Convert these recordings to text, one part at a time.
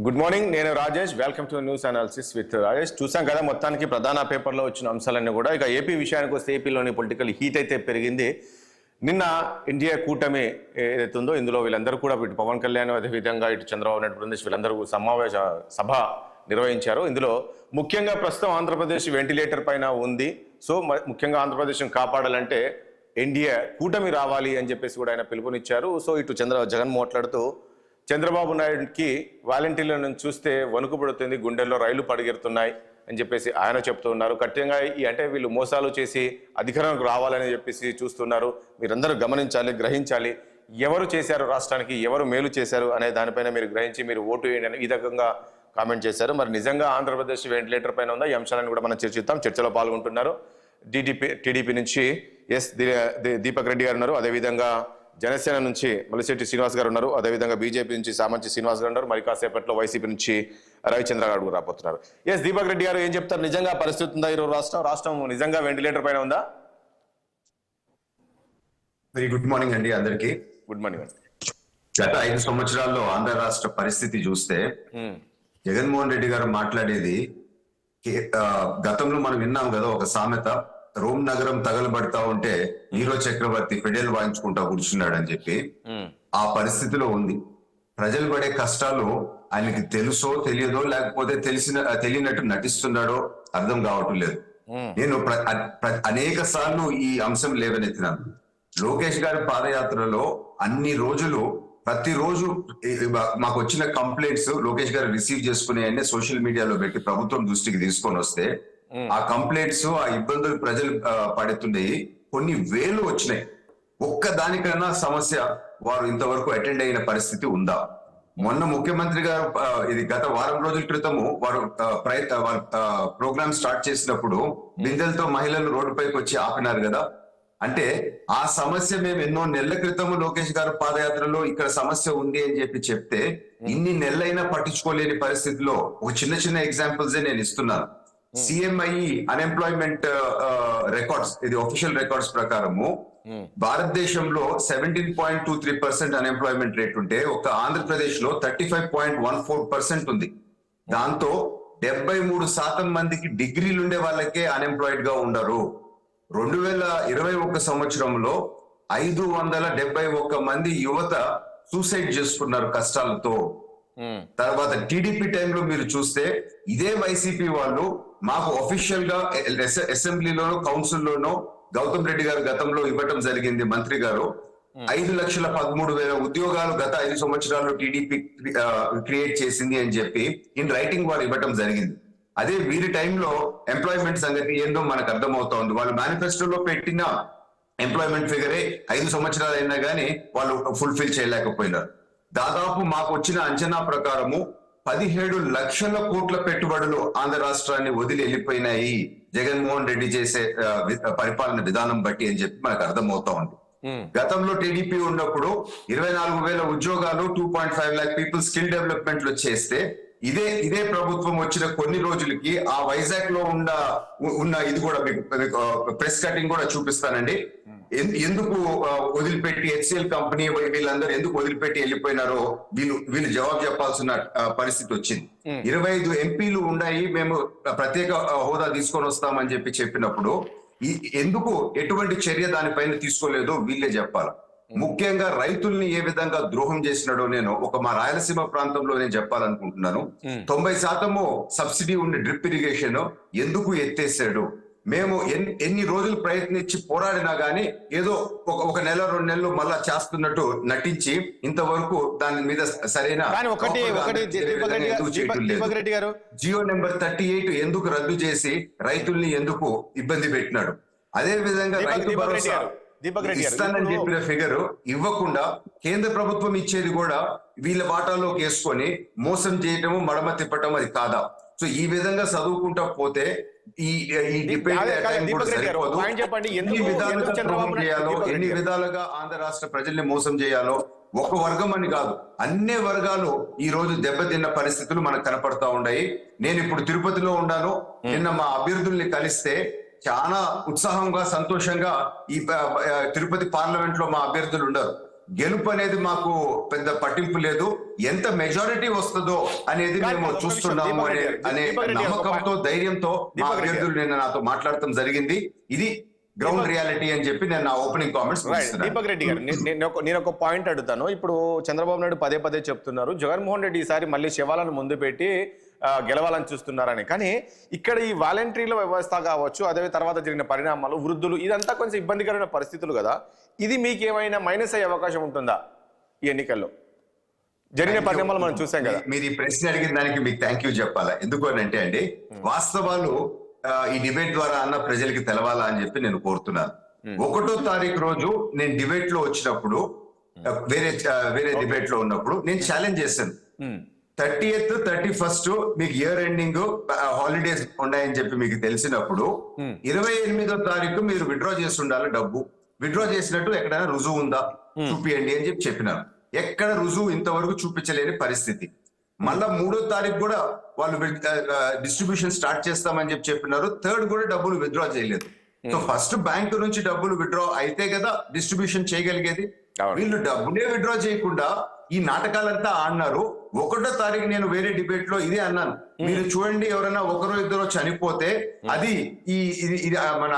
Good morning, నేను Rajesh. Welcome to news analysis with Rajesh. చూసాం కదా మొత్తానికి ప్రధాన పేపర్లో వచ్చిన అంశాలన్నీ కూడా. ఇక ఏపీ విషయానికి వస్తే ఏపీలోని పొలిటికల్ హీట్ అయితే పెరిగింది. నిన్న ఇండియా కూటమి ఏదైతే ఉందో ఇందులో వీళ్ళందరూ కూడా ఇటు పవన్ కళ్యాణ్, అదేవిధంగా ఇటు చంద్రబాబు నాయుడు బృందేశ్ వీళ్ళందరూ సభ నిర్వహించారు. ఇందులో ముఖ్యంగా ప్రస్తుతం ఆంధ్రప్రదేశ్ వెంటిలేటర్ పైన ఉంది. సో ముఖ్యంగా ఆంధ్రప్రదేశ్ని కాపాడాలంటే ఎన్డీఏ కూటమి రావాలి అని చెప్పేసి కూడా ఆయన పిలుపునిచ్చారు. సో ఇటు జగన్ మాట్లాడుతూ చంద్రబాబు నాయుడుకి వాలంటీర్లను చూస్తే వణుకు పడుతుంది, గుండెల్లో రైలు పడిగెడుతున్నాయి అని చెప్పేసి ఆయన చెప్తూ ఉన్నారు. ఖచ్చితంగా అంటే వీళ్ళు మోసాలు చేసి అధికారంలోకి రావాలని చెప్పేసి చూస్తున్నారు. మీరందరూ గమనించాలి, గ్రహించాలి. ఎవరు చేశారు రాష్ట్రానికి, ఎవరు మేలు చేశారు అనే దానిపైన మీరు గ్రహించి మీరు ఓటు వేయండి అని ఈ రకంగా కామెంట్ చేశారు. మరి నిజంగా ఆంధ్రప్రదేశ్ వెంటిలేటర్ పైన ఉందా? ఈ అంశాలను కూడా మనం చర్చిద్దాం. చర్చలో పాల్గొంటున్నారు టీడీపీ నుంచి దీపక్ రెడ్డి గారు ఉన్నారు. అదేవిధంగా జనసేన నుంచి మలిశెట్టి శ్రీనివాస్ గారు ఉన్నారు. అదేవిధంగా బీజేపీ నుంచి సామంచి శ్రీనివాస్ గారు ఉన్నారు. మరి కాసేపట్లో వైసీపీ నుంచి రవిచంద్ర గారు రాబోతున్నారు. దీపక్ రెడ్డి గారు ఏం చెప్తారు? నిజంగా పరిస్థితి ఉందా ఈరోజు రాష్ట్రం నిజంగా వెంటిలేటర్ పైన ఉందా? వెరీ గుడ్ మార్నింగ్ అండి అందరికి. గుడ్ మార్నింగ్ అండి. గత 5 సంవత్సరాల్లో ఆంధ్ర రాష్ట్ర పరిస్థితి చూస్తే జగన్మోహన్ రెడ్డి గారు మాట్లాడేది గతంలో మనం విన్నాం కదా, ఒక సామెత, రోమ్ నగరం తగలబడతా ఉంటే హీరో చక్రవర్తి ఫెడెల్ వాయించుకుంటా కూర్చున్నాడు అని చెప్పి. ఆ పరిస్థితిలో ఉంది. ప్రజలు పడే కష్టాలు ఆయనకి తెలుసో తెలియదో, లేకపోతే తెలియనట్టు నటిస్తున్నాడో అర్థం కావటం లేదు. నేను అనేక సార్లు ఈ అంశం లేవనెత్తినాను. లోకేష్ గారి పాదయాత్రలో అన్ని రోజులు ప్రతిరోజు మాకు వచ్చిన కంప్లైంట్స్ లోకేష్ గారు రిసీవ్ చేసుకునే సోషల్ మీడియాలో పెట్టి ప్రభుత్వం దృష్టికి తీసుకొని వస్తే ఆ కంప్లైంట్స్, ఆ ఇబ్బందులు ప్రజలు పడుతున్నాయి. కొన్ని వేలు వచ్చినాయి. ఒక్క దానికన్నా సమస్య వారు ఇంతవరకు అటెండ్ అయిన పరిస్థితి ఉందా? మొన్న ముఖ్యమంత్రి గారు ఇది గత వారం రోజుల క్రితము వారు ప్రోగ్రామ్ స్టార్ట్ చేసినప్పుడు బిందెలతో మహిళలు రోడ్డుపైకి వచ్చి ఆపినారు కదా. అంటే ఆ సమస్య మేము ఎన్నో నెలల క్రితము లోకేష్ గారు పాదయాత్రలో ఇక్కడ సమస్య ఉంది అని చెప్పి చెప్తే ఇన్ని నెలలైనా పట్టించుకోలేని పరిస్థితిలో ఒక చిన్న ఎగ్జాంపుల్స్ నేను ఇస్తున్నాను. సిఎంఐ అన్ఎంప్లాయ్మెంట్ రికార్డ్స్, ఇది అఫీషియల్ రికార్డ్స్ ప్రకారము భారతదేశంలో 17.23% అన్ఎంప్లాయ్మెంట్ రేట్ ఉంటే ఒక ఆంధ్రప్రదేశ్ లో 35.14% ఉంది. దాంతో 73% మందికి డిగ్రీలు ఉండే వాళ్ళకే అన్ఎంప్లాయిడ్ గా ఉండరు. 2021 సంవత్సరంలో 571 మంది యువత సూసైడ్ చేసుకున్నారు కష్టాలతో. తర్వాత టీడీపీ టైంలో మీరు చూస్తే ఇదే వైసీపీ వాళ్ళు మాకు అఫీషియల్ గా అసెంబ్లీలోనో కౌన్సిల్లోనో గౌతమ్ రెడ్డి గారు గతంలో ఇవ్వటం జరిగింది. మంత్రి గారు 5,13,000 ఉద్యోగాలు గత 5 సంవత్సరాల్లో టీడీపీ క్రియేట్ చేసింది అని చెప్పి ఇన్ రైటింగ్ వారు ఇవ్వటం జరిగింది. అదే వీరి టైంలో ఎంప్లాయ్మెంట్ సంగతి ఏందో మనకు అర్థమవుతా ఉంది. వాళ్ళు మేనిఫెస్టోలో పెట్టిన ఎంప్లాయ్మెంట్ ఫిగరే 5 సంవత్సరాలు అయినా కానీ వాళ్ళు ఫుల్ఫిల్ చేయలేకపోయినారు. దాదాపు మాకు వచ్చిన అంచనా ప్రకారము 17 లక్షల కోట్ల పెట్టుబడులు ఆంధ్ర రాష్ట్రాన్ని వదిలి వెళ్ళిపోయినాయి జగన్మోహన్ రెడ్డి చేసే పరిపాలన విధానం బట్టి అని చెప్పి మనకు అర్థమవుతా ఉంది. గతంలో టీడీపీ ఉన్నప్పుడు 24,000 ఉద్యోగాలు, 2.5 lakh పీపుల్ స్కిల్ డెవలప్మెంట్ లో చేస్తే ఇదే ప్రభుత్వం వచ్చిన కొన్ని రోజులకి ఆ వైజాగ్ లో ఉన్న ఇది కూడా మీకు ప్రెస్ కటింగ్ కూడా చూపిస్తానండి. ఎందుకు వదిలిపెట్టి హెచ్సిఎల్ కంపెనీ వీళ్ళందరూ ఎందుకు వదిలిపెట్టి వెళ్ళిపోయినారో వీళ్ళు జవాబు చెప్పాల్సిన పరిస్థితి వచ్చింది. 25 ఎంపీలు ఉన్నాయి, మేము ప్రత్యేక హోదా తీసుకొని వస్తామని చెప్పినప్పుడు ఎందుకు ఎటువంటి చర్య దానిపైన తీసుకోలేదో వీళ్ళే చెప్పాలి. ముఖ్యంగా రైతుల్ని ఏ విధంగా ద్రోహం చేసినాడో నేను మా రాయలసీమ ప్రాంతంలో నేను చెప్పాలనుకుంటున్నాను. 90% సబ్సిడీ ఉండే డ్రిప్ ఇరిగేషన్ ఎందుకు ఎత్తేసాడు? మేము ఎన్ని రోజులు ప్రయత్నించి పోరాడినా గానీ ఏదో ఒక నెల 2 నెలలు మళ్ళా చేస్తున్నట్టు నటించి ఇంతవరకు దాని మీద సరైన జియో నెంబర్ 38 ఎందుకు రద్దు చేసి రైతుల్ని ఎందుకు ఇబ్బంది పెట్టినాడు? అదే విధంగా రైతు భరోసా ఇస్తానని చెప్పిన ఫిగర్ ఇవ్వకుండా కేంద్ర ప్రభుత్వం ఇచ్చేది కూడా వీళ్ళ వాటాలోకి వేసుకొని మోసం చేయటము, మడమ తిప్పటం అది కాదా? సో ఈ విధంగా చదువుకుంటా పోతే ఎన్ని విధాలుగా ఆంధ్ర రాష్ట్ర ప్రజల్ని మోసం చేయాలో ఒక వర్గం అని కాదు, అన్ని వర్గాలు ఈ రోజు దెబ్బతిన్న పరిస్థితులు మనకు కనపడతా ఉన్నాయి. నేను ఇప్పుడు తిరుపతిలో ఉన్నాను. నిన్న మా అభ్యర్థుల్ని కలిస్తే చాలా ఉత్సాహంగా, సంతోషంగా ఈ తిరుపతి పార్లమెంట్ లో మా అభ్యర్థులు ఉన్నారు. గెలుపు అనేది మాకు పెద్ద పట్టింపు లేదు, ఎంత మెజారిటీ వస్తుందో అనేది మేము చూస్తున్నాము అనే నమ్మకంతో, ధైర్యంతో మా అభ్యర్థులు నిన్న నాతో మాట్లాడటం జరిగింది. ఇది గ్రౌండ్ రియాలిటీ అని చెప్పి నేను నా ఓపెనింగ్ కామెంట్స్. దీపక్ రెడ్డి గారు, నేను ఒక పాయింట్ అడుగుతాను. ఇప్పుడు చంద్రబాబు నాయుడు పదే పదే చెప్తున్నారు జగన్మోహన్ రెడ్డి ఈసారి మళ్ళీ శివాలను ముందు పెట్టి గెలవాలని చూస్తున్నారని. కానీ ఇక్కడ ఈ వాలంటరీల వ్యవస్థ కావచ్చు, అదే తర్వాత జరిగిన పరిణామాలు, వృద్ధులు, ఇదంతా కొంచెం ఇబ్బందికరమైన పరిస్థితులు కదా. ఇది మీకు ఏమైనా మైనస్ అయ్యే అవకాశం ఉంటుందా ఈ ఎన్నికల్లో? జరిగిన పరిణామాలు మనం చూసాం కదా. మీరు ఈ ప్రశ్న అడిగిన దానికి మీకు థ్యాంక్ యూ చెప్పాలా. ఎందుకు అని అంటే అండి, వాస్తవాలు ఈ డిబేట్ ద్వారా అన్న ప్రజలకి తెలవాలా అని చెప్పి నేను కోరుతున్నాను. 1వ తారీఖు రోజు నేను డిబేట్ లో వచ్చినప్పుడు, వేరే డిబేట్ లో ఉన్నప్పుడు నేను ఛాలెంజ్ చేశాను, 30th 31st మీకు ఇయర్ ఎండింగ్ హాలిడేస్ ఉన్నాయని చెప్పి మీకు తెలిసినప్పుడు 28వ తారీఖు మీరు విత్డ్రా చేసి ఉండాలి. డబ్బు విత్డ్రా చేసినట్టు ఎక్కడైనా రుజువు ఉందా చూపియండి అని చెప్పినారు. ఎక్కడ రుజువు ఇంతవరకు చూపించలేని పరిస్థితి. మళ్ళా 3వ తారీఖు కూడా వాళ్ళు డిస్ట్రిబ్యూషన్ స్టార్ట్ చేస్తామని చెప్పినారు. 3rd కూడా డబ్బులు విత్డ్రా చేయలేదు. సో ఫస్ట్ బ్యాంకు నుంచి డబ్బులు విత్డ్రా అయితే కదా డిస్ట్రిబ్యూషన్ చేయగలిగేది. వీళ్ళు డబ్బులే విత్డ్రా చేయకుండా ఈ నాటకాలంతా ఆడినారు. 1వ తారీఖు నేను వేరే డిబేట్ లో ఇదే అన్నాను, మీరు చూడండి ఎవరైనా ఒకరో ఇద్దరు చనిపోతే అది ఇది మన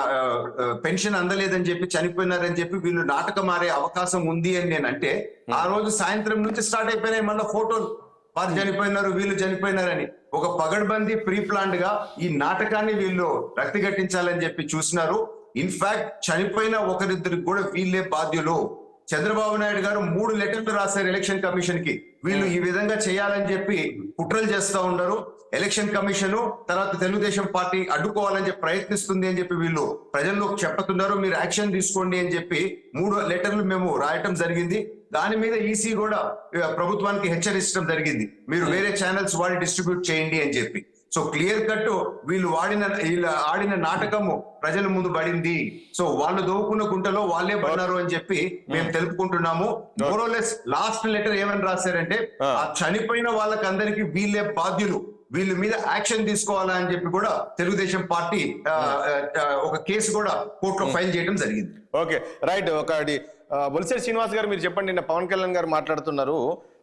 పెన్షన్ అందలేదని చెప్పి చనిపోయినారని చెప్పి వీళ్ళు నాటకం ఆడే అవకాశం ఉంది అని నేను అంటే, ఆ రోజు సాయంత్రం నుంచి స్టార్ట్ అయిపోయినాయి మళ్ళీ ఫోటోలు, వారు చనిపోయినారు వీళ్ళు చనిపోయినారని. ఒక పగడ్బందీ ప్రీ ప్లాన్డ్ గా ఈ నాటకాన్ని వీళ్ళు రక్తిగట్టించాలని చెప్పి చూసినారు. ఇన్ఫాక్ట్ చనిపోయిన ఒకరిద్దరికి కూడా వీళ్ళే బాధ్యులు. చంద్రబాబు నాయుడు గారు 3 లెటర్లు రాశారు ఎలక్షన్ కమిషన్ కి, వీళ్ళు ఈ విధంగా చేయాలని చెప్పి కుట్రలు చేస్తా ఉన్నారు. ఎలక్షన్ కమిషన్ తర్వాత తెలుగుదేశం పార్టీ అడ్డుకోవాలని చెప్పి ప్రయత్నిస్తుంది అని చెప్పి వీళ్ళు ప్రజల్లో చెప్తున్నారు. మీరు యాక్షన్ తీసుకోండి అని చెప్పి 3 లెటర్లు మేము రాయటం జరిగింది. దాని మీద ఈసీ కూడా ప్రభుత్వానికి హెచ్చరించడం జరిగింది, మీరు వేరే ఛానల్స్ వాడి డిస్ట్రిబ్యూట్ చేయండి అని చెప్పి. సో క్లియర్ కట్ వీళ్ళు ఆడిన నాటకము ప్రజల ముందు పడింది. సో వాళ్ళు దోవుకున్న గుంటలో వాళ్ళే పడినారు అని చెప్పి మేము తెలుపుకుంటున్నాము. మోరోలెస్ లాస్ట్ లెటర్ ఏమని రాశారంటే, ఆ చనిపోయిన వాళ్ళకందరికీ వీళ్ళే బాధ్యులు, వీళ్ళ మీద యాక్షన్ తీసుకోవాలా అని చెప్పి కూడా తెలుగుదేశం పార్టీ ఒక కేసు కూడా కోర్టులో ఫైల్ చేయడం జరిగింది. Okay, right. ఒకటి బొలిశెట్టి శ్రీనివాస్ గారు, మీరు చెప్పండి. నిన్న పవన్ కళ్యాణ్ గారు మాట్లాడుతున్నారు,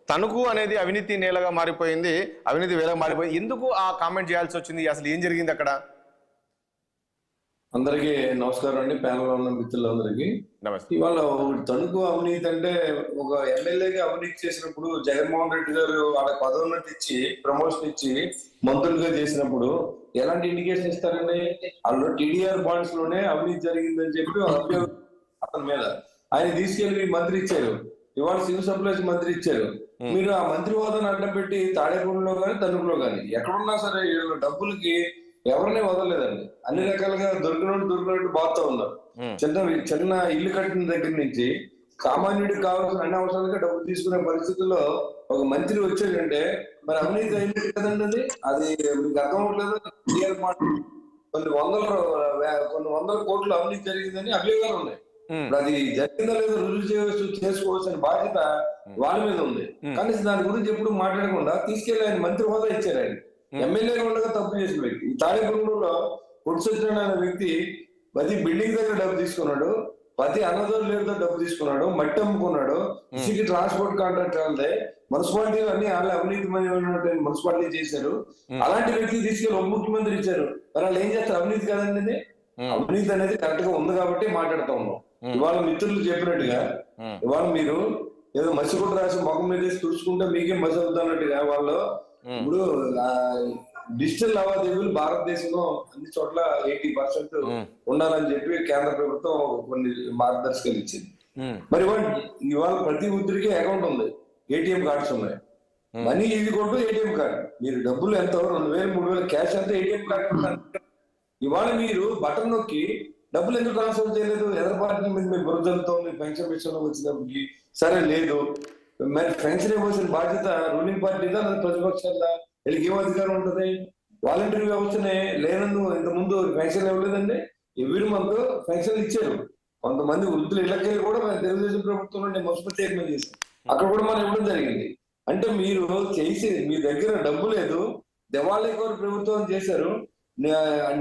తణుకు అనేది అవినీతి నేలగా మారిపోయింది, అవినీతి వేలగా మారిపోయింది. ఎందుకు ఆ కామెంట్ చేయాల్సి వచ్చింది? అసలు ఏం జరిగింది అక్కడ? అందరికీ నమస్కారం అండి, ప్యానల్ ఉన్న మిత్రులందరికీ నమస్తే. ఇవాళ తణుకు అవినీతి అంటే, ఒక ఎమ్మెల్యేగా అవినీతి చేసినప్పుడు జగన్మోహన్ రెడ్డి గారు వాళ్ళ పదోన్నతి ఇచ్చి ప్రమోషన్ ఇచ్చి మంత్రులుగా చేసినప్పుడు ఎలాంటి ఇండికేషన్ ఇస్తారండి? వాళ్ళు టీడీఆర్ బాండ్స్ లోనే అవినీతి జరిగిందని చెప్పి అతని మీద ఆయన తీసుకెళ్లి మంత్రి ఇచ్చారు. ఇవాళ సివిల్ సప్లైస్ మంత్రి ఇచ్చారు. మీరు ఆ మంత్రి హోదాను అడ్డం పెట్టి తాడేపూడిలో కానీ తణుకులో కానీ ఎక్కడున్నా సరే వీళ్ళు డబ్బులకి ఎవరినే వదలలేదండి. అన్ని రకాలుగా దొరికినట్టు బాగుతూ ఉన్నారు. చిన్న ఇల్లు కట్టిన దగ్గర నుంచి సామాన్యుడికి కావాల్సిన అన్ని అవసరాలుగా డబ్బు తీసుకునే పరిస్థితుల్లో ఒక మంత్రి వచ్చాడంటే మరి అవినీతి అయింది కదండి. అది మీకు అర్థం అవ్వట్లేదు. కొన్ని వందల కోట్లు అవినీతి జరిగిందని అభియోగాలు ఉన్నాయి. అది జరిగిందో లేదో రుజువు చేసుకోవాల్సిన బాధ్యత వాళ్ళ మీద ఉంది. కానీ దాని గురించి ఎప్పుడు మాట్లాడకుండా తీసుకెళ్లి ఆయన మంత్రి హోదా ఇచ్చారు. ఆయన ఎమ్మెల్యే ఉండగా తప్పు చేసిన వ్యక్తి. ఈ తాడేపల్లిలో పొడిసొచ్చిన వ్యక్తి ప్రతి బిల్డింగ్ దగ్గర డబ్బు తీసుకున్నాడు, ప్రతి అన్నదారులతో డబ్బు తీసుకున్నాడు, మట్టి అమ్ముకున్నాడు, ఇసుకి ట్రాన్స్పోర్ట్ కాంట్రాక్ట్ వెళ్తే మున్సిపాలిటీలు అన్ని వాళ్ళ అవినీతి మున్సిపాలిటీ చేశారు. అలాంటి వ్యక్తి తీసుకెళ్లి ఉప ముఖ్యమంత్రి ఇచ్చారు. మరి వాళ్ళు ఏం చేస్తారు? అవినీతి కదండి. అవినీతి అనేది కరెక్ట్ గా ఉంది కాబట్టి మాట్లాడుతూ ఉన్నాం. ఇవాళ మిత్రులు చెప్పినట్టుగా ఇవాళ మీరు ఏదో మసిగుడ్డ రాసి ముఖం మీద తుడుచుకుంటే మీకే మసి అవుతున్నట్టుగా వాళ్ళు ఇప్పుడు డిజిటల్ లావాదేవీలు భారతదేశంలో అన్ని చోట్ల 80% ఉండాలని చెప్పి కేంద్ర ప్రభుత్వం కొన్ని మార్గదర్శకాలు ఇచ్చింది. మరి ఇవాళ ప్రతి ఉద్రికి అకౌంట్ ఉంది, ఏటీఎం కార్డ్స్ ఉన్నాయి. మనీ ఇది కొట్టు ఏటీఎం కార్డు, మీరు డబ్బులు ఎంత 2000 3000 క్యాష్ అంతా ఏటీఎం కార్డు. ఇవాళ మీరు బటన్ నొక్కి డబ్బులు ఎందుకు ట్రాన్స్ఫర్ చేయలేదు? ఎదర్ పార్టీ మీద మీ బురదలతో మీ పెన్షన్ విషయంలో వచ్చినప్పటికి సరే లేదు. మరి పెన్షన్ ఇవ్వాల్సిన బాధ్యత రూలింగ్ పార్టీదా లేదా ప్రతిపక్షాలదా? వీళ్ళకి ఏం అధికారం ఉంటుంది? వాలంటీర్ వ్యవస్థనే లేనందు ఇంతకుముందు పెన్షన్ ఇవ్వలేదండి. ఎవ్రీ మంత్ పెన్షన్ ఇచ్చారు. కొంతమంది వృద్ధులు ఇళ్ళకెళ్ళి కూడా తెలుగుదేశం ప్రభుత్వం నుండి మున్సిపల్ చైర్మన్ చేశారు. అక్కడ కూడా మనం ఇవ్వడం జరిగింది. అంటే మీరు చేసి మీ దగ్గర డబ్బు లేదు, దివాళీ కోరి ప్రభుత్వం చేశారు.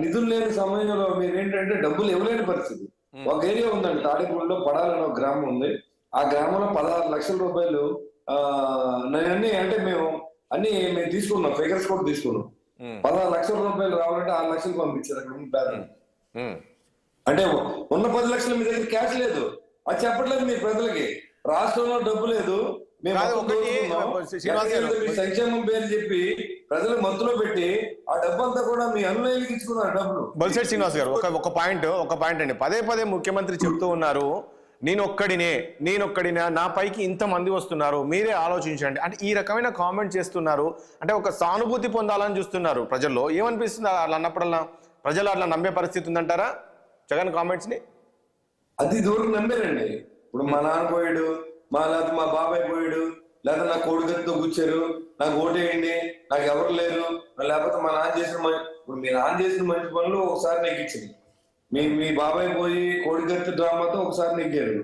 నిధులు లేని సమయంలో మీరు ఏంటంటే డబ్బులు ఇవ్వలేని పరిస్థితి. ఒక ఏరియా ఉందండి తాడేపూడిలో, పడాలని ఒక గ్రామం ఉంది. ఆ గ్రామంలో 16 లక్షల రూపాయలు అన్ని అంటే మేము తీసుకున్నాం, ఫిగర్స్ కూడా తీసుకున్నాం. 16 లక్షల రూపాయలు రావాలంటే 6 లక్షలు పంపించారు అక్కడ ఉన్న పేదలు. అంటే ఉన్న 10 లక్షలు మీ దగ్గర క్యాష్ లేదు, అది చెప్పట్లేదు మీ ప్రజలకి. రాష్ట్రంలో డబ్బు లేదు, సంక్షేమం పేరు చెప్పి ప్రజలకు మత్తులో పెట్టి ఆ డబ్బు అంతా కూడా మీ అనుయాయులకు ఇచ్చుకున్నారు డబ్బులు. బొలిశెట్టి శ్రీనివాస్ గారు ఒక పాయింట్ అండి. పదే ముఖ్యమంత్రి చెప్తూ ఉన్నారు, నేనొక్కడినే నా పైకి ఇంతమంది వస్తున్నారు, మీరే ఆలోచించండి అంటే ఈ రకమైన కామెంట్ చేస్తున్నారు. అంటే ఒక సానుభూతి పొందాలని చూస్తున్నారు ప్రజల్లో. ఏమనిపిస్తుంది అలా అన్నప్పుడల్లా? ప్రజలు అట్లా నమ్మే పరిస్థితి ఉందంటారా జగన్ కామెంట్స్ ని? అది దూరం నమ్మారండి. ఇప్పుడు మా నాన్న పోయాడు, లేకపోతే మా బాబాయ్ పోయాడు, లేదా నా కొడుకుతో కూర్చారు, నాకు ఓటేయండి, నాకు ఎవరు లేరు, లేకపోతే మా నాన్న ఇప్పుడు మీ నాన్న చేసిన మంచి పనులు ఒకసారి నెగ్గించింది. మీ బాబాయ్ పోయి కోడిగత్తి డ్రామాతో ఒకసారి నెగ్గారు.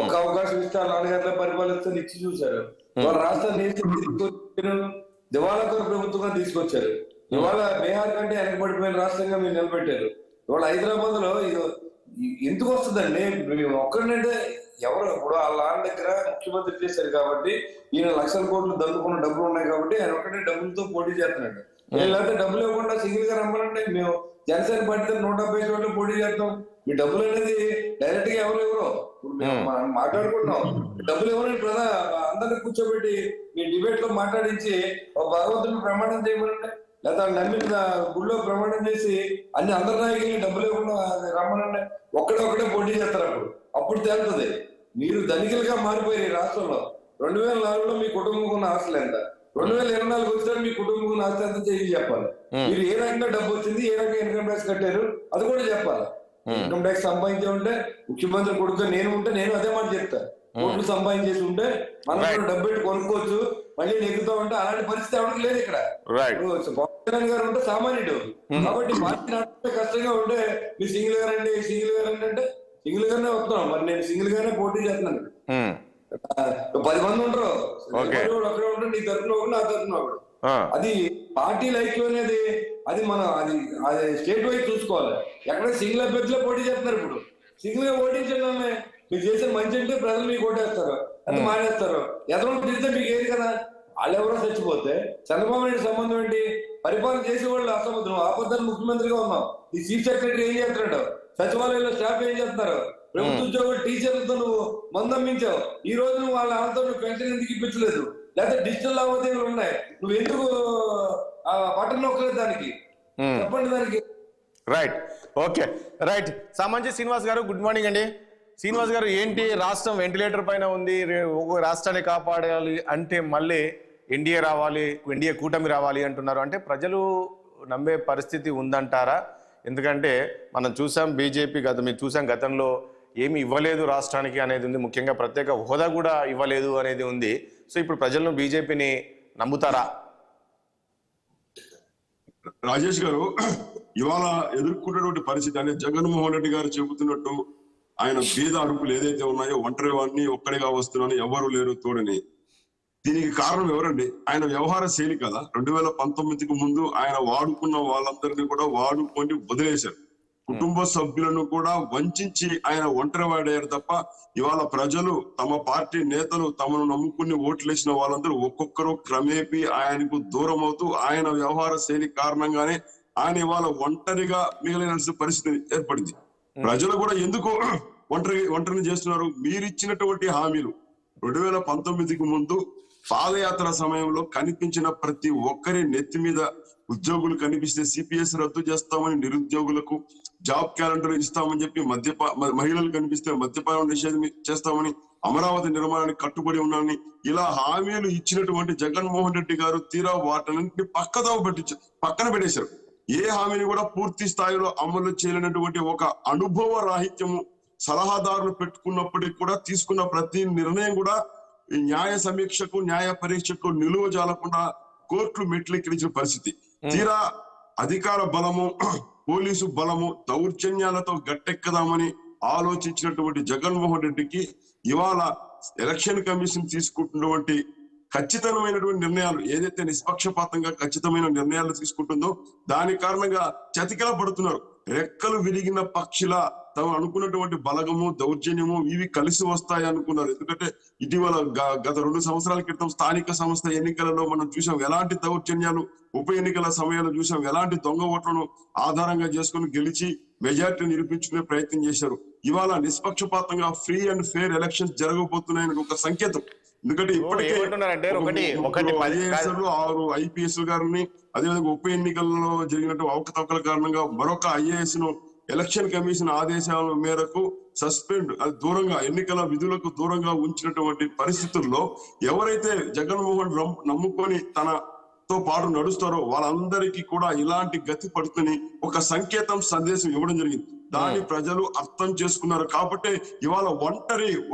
ఒక్క అవకాశం ఇస్తే ఆ నాన్నగారిలో పరిపాలిస్తే ఇచ్చి చూశారు. వాళ్ళ రాష్ట్రాన్ని దివాళాకోర ప్రభుత్వంగా తీసుకొచ్చారు. ఇవాళ బీహార్ కంటే వెనకబడిపోయిన రాష్ట్రంగా మీరు నిలబెట్టారు. ఇవాళ హైదరాబాద్ లో ఇది ఎందుకు వస్తుందండి? ఒక్కడంటే ఎవరు ఇప్పుడు వాళ్ళ నాన్న దగ్గర ముఖ్యమంత్రి చేశారు కాబట్టి ఈయన లక్షల కోట్లు దండుకున్న డబ్బులు ఉన్నాయి కాబట్టి ఆయన ఒకటే డబ్బులతో పోటీ చేస్తున్నాడు. లేకపోతే డబ్బులు ఇవ్వకుండా సింగిల్ గా రమ్మాలంటే మేము జనసేన పార్టీ 170 చోట్ల పోటీ చేస్తాం. మీ డబ్బులు అనేది డైరెక్ట్ గా ఎవరు ఇప్పుడు మేము మాట్లాడుకుంటున్నాం. డబ్బులు ఎవరైనా అందరినీ కూర్చోబెట్టి మీ డిబేట్ లో మాట్లాడించి ఒక భగవంతుడిని ప్రమాణం చేయమనంటే, లేదా నమ్మిన గుళ్ళో ప్రమాణం చేసి అందరి నాయకుల్ని డబ్బులు ఇవ్వకుండా రమ్మనంటే ఒక్కడే పోటీ చేస్తారు. అప్పుడు తేలుతుంది మీరు ధనికులుగా మారిపోయారు. రాష్ట్రంలో 2004లో మీ కుటుంబం ఉన్న ఆస్తులు ఎంత, 2024 వచ్చారు మీ కుటుంబం ఉన్న ఆస్తి ఎంత చేసి చెప్పాలి. మీరు ఏ రకంగా డబ్బు వచ్చింది, ఏ రకంగా ఇన్కమ్ ట్యాక్స్ కట్టారు అది కూడా చెప్పాలి. ఇన్కమ్ ట్యాక్స్ సంపాదించే ఉంటే ముఖ్యమంత్రి కొడుకు నేను అదే మాట చెప్తా. కోట్లు సంపాదించేసి ఉంటే మనం కూడా డబ్బు పెట్టి కొనుక్కోవచ్చు, మళ్ళీ నెగ్గుతా ఉంటే అలాంటి పరిస్థితి ఎవరికి లేదు ఇక్కడ. పవన్ కళ్యాణ్ గారు ఉంటే సామాన్యుడు కాబట్టి పార్టీ నడిపే కష్టంగా ఉంటే మీరు సింగిల్ గారు అంటే సింగిల్ గానే వస్తున్నాం. మరి నేను సింగిల్ గానే పోటీ చేస్తున్నాను. 10 మంది ఉంటారు, అక్కడే ఉంటారు, నీ తరఫున ఒకటి, నా తరఫున ఒకటి. అది పార్టీ ఐక్యం అనేది అది స్టేట్ వైజ్ చూసుకోవాలి. ఎక్కడ సింగిల్ అభ్యర్థిలో పోటీ చేస్తున్నారు. ఇప్పుడు సింగిల్ గా ఓటించండి, మీరు చేసే మంచి అంటే ప్రజలు మీకు ఓటేస్తారు, అది మానేస్తారు. ఎదరో తిరిగితే మీకు ఏది కదా. వాళ్ళు ఎవరో చచ్చిపోతే చంద్రబాబు నాయుడు సంబంధం ఏంటి? పరిపాలన చేసేవాళ్ళు అసమర్థం. ఆపద్దాన్ని ముఖ్యమంత్రిగా ఉన్నాం. ఈ చీఫ్ సెక్రటరీ ఏం చేస్తున్నాడు? సచివాలయంలో స్టాఫ్ ఏం చేస్తున్నారు? ప్రభుత్వ ఉద్యోగులు టీచర్లతో నువ్వు మందమ్మించావు. ఈ రోజు నువ్వు వాళ్ళ ఆమెతో పెన్షన్ ఎందుకు ఇప్పించలేదు? లేకపోతే డిజిటల్ లావాదేవీలు ఉన్నాయి, నువ్వు ఎందుకు బటన్ నొక్కలేదు? దానికి చెప్పండి. దానికి రైట్. సామంజి శ్రీనివాస్ గారు, గుడ్ మార్నింగ్ అండి. శ్రీనివాస్ గారు, ఏంటి రాష్ట్రం వెంటిలేటర్ పైన ఉంది, రాష్ట్రాన్ని కాపాడాలి అంటే మళ్ళీ ఎన్డీఏ కూటమి రావాలి అంటున్నారు. అంటే ప్రజలు నమ్మే పరిస్థితి ఉందంటారా? ఎందుకంటే మనం చూసాం బీజేపీ గతంలో ఏమి ఇవ్వలేదు రాష్ట్రానికి అనేది ఉంది. ముఖ్యంగా ప్రత్యేక హోదా కూడా ఇవ్వలేదు అనేది ఉంది. సో ఇప్పుడు ప్రజలను బీజేపీని నమ్ముతారా? రాజేష్ గారు, ఇవాళ ఎదుర్కొన్నటువంటి పరిస్థితి అంటే జగన్మోహన్ రెడ్డి గారు చెబుతున్నట్టు ఆయన పేద అడుగులు ఏదైతే ఉన్నాయో ఒంటరి వాడిని ఒక్కడిగా వస్తున్నాను, ఎవరు లేరు తోడని. దీనికి కారణం ఎవరండి? ఆయన వ్యవహార శైలి కదా. 2019కి ముందు ఆయన వాడుకున్న వాళ్ళందరినీ కూడా వాడుకొని వదిలేశారు. కుటుంబ సభ్యులను కూడా వంచి ఆయన ఒంటరి వాడారు తప్ప ఇవాళ ప్రజలు తమ పార్టీ నేతలు తమను నమ్ముకుని ఓట్లేసిన వాళ్ళందరూ ఒక్కొక్కరు క్రమేపీ ఆయనకు దూరం అవుతూ ఆయన వ్యవహార శైలి కారణంగానే ఆయన ఇవాళ ఒంటరిగా మిగిలిన పరిస్థితి ఏర్పడింది. ప్రజలు కూడా ఎందుకు ఒంటరిని చేస్తున్నారు? మీరిచ్చినటువంటి హామీలు 2019కి ముందు పాదయాత్ర సమయంలో కనిపించిన ప్రతి ఒక్కరి నెత్తి మీద ఉద్యోగులు కనిపిస్తే సిపిఎస్ రద్దు చేస్తామని, నిరుద్యోగులకు జాబ్ క్యాలెండర్ ఇస్తామని చెప్పి, మహిళలు కనిపిస్తే మద్యపానం నిషేధం చేస్తామని, అమరావతి నిర్మాణానికి కట్టుబడి ఉన్నామని ఇలా హామీలు ఇచ్చినటువంటి జగన్మోహన్ రెడ్డి గారు తీరా వాటిని పక్కన పెట్టేశారు. ఏ హామీని కూడా పూర్తి స్థాయిలో అమలు చేయలేనటువంటి ఒక అనుభవ రాహిత్యము సలహాదారులు పెట్టుకున్నప్పటికీ కూడా తీసుకున్న ప్రతి నిర్ణయం కూడా న్యాయ సమీక్షకు న్యాయ పరీక్షకు నిలువ జాలకుండా కోర్టులు మెట్లెక్కించిన పరిస్థితి. తీరా అధికార బలము పోలీసు బలము దౌర్జన్యాలతో గట్టెక్కదామని ఆలోచించినటువంటి జగన్మోహన్ రెడ్డికి ఇవాళ ఎలక్షన్ కమిషన్ తీసుకుంటున్నటువంటి ఖచ్చితమైనటువంటి నిర్ణయాలు ఏదైతే నిష్పక్షపాతంగా ఖచ్చితమైన నిర్ణయాలు తీసుకుంటుందో దాని కారణంగా చతికిల పడుతున్నారు. రెక్కలు విరిగిన పక్షిలా తాము అనుకున్నటువంటి బలగము దౌర్జన్యము ఇవి కలిసి వస్తాయి అనుకున్నారు. ఎందుకంటే ఇటీవల గత 2 సంవత్సరాల క్రితం స్థానిక సంస్థ ఎన్నికలలో మనం చూసాం ఎలాంటి దౌర్జన్యాలు, ఉప ఎన్నికల సమయంలో చూసాం ఎలాంటి దొంగ ఓట్లను ఆధారంగా చేసుకుని గెలిచి మెజార్టీ నిరూపించుకునే ప్రయత్నం చేశారు. ఇవాళ నిష్పక్షపాతంగా ఫ్రీ అండ్ ఫెయిర్ ఎలక్షన్స్ జరగబోతున్నాయని ఒక సంకేతం. ఎందుకంటే ఇప్పటికే 6 IPS గారిని, అదేవిధంగా ఉప ఎన్నికల్లో జరిగినట్టు అవకతవకల కారణంగా మరొక IAS ను ఎలక్షన్ కమిషన్ ఆదేశాల మేరకు సస్పెండ్, దూరంగా ఎన్నికల విధులకు దూరంగా ఉంచినటువంటి పరిస్థితుల్లో ఎవరైతే జగన్మోహన్ నమ్ముకొని తనతో పాటు నడుస్తారో వాళ్ళందరికీ కూడా ఇలాంటి గతి పడుతుంది ఒక సంకేతం సందేశం ఇవ్వడం జరిగింది. దాన్ని ప్రజలు అర్థం చేసుకున్నారు. కాబట్టి ఇవాళ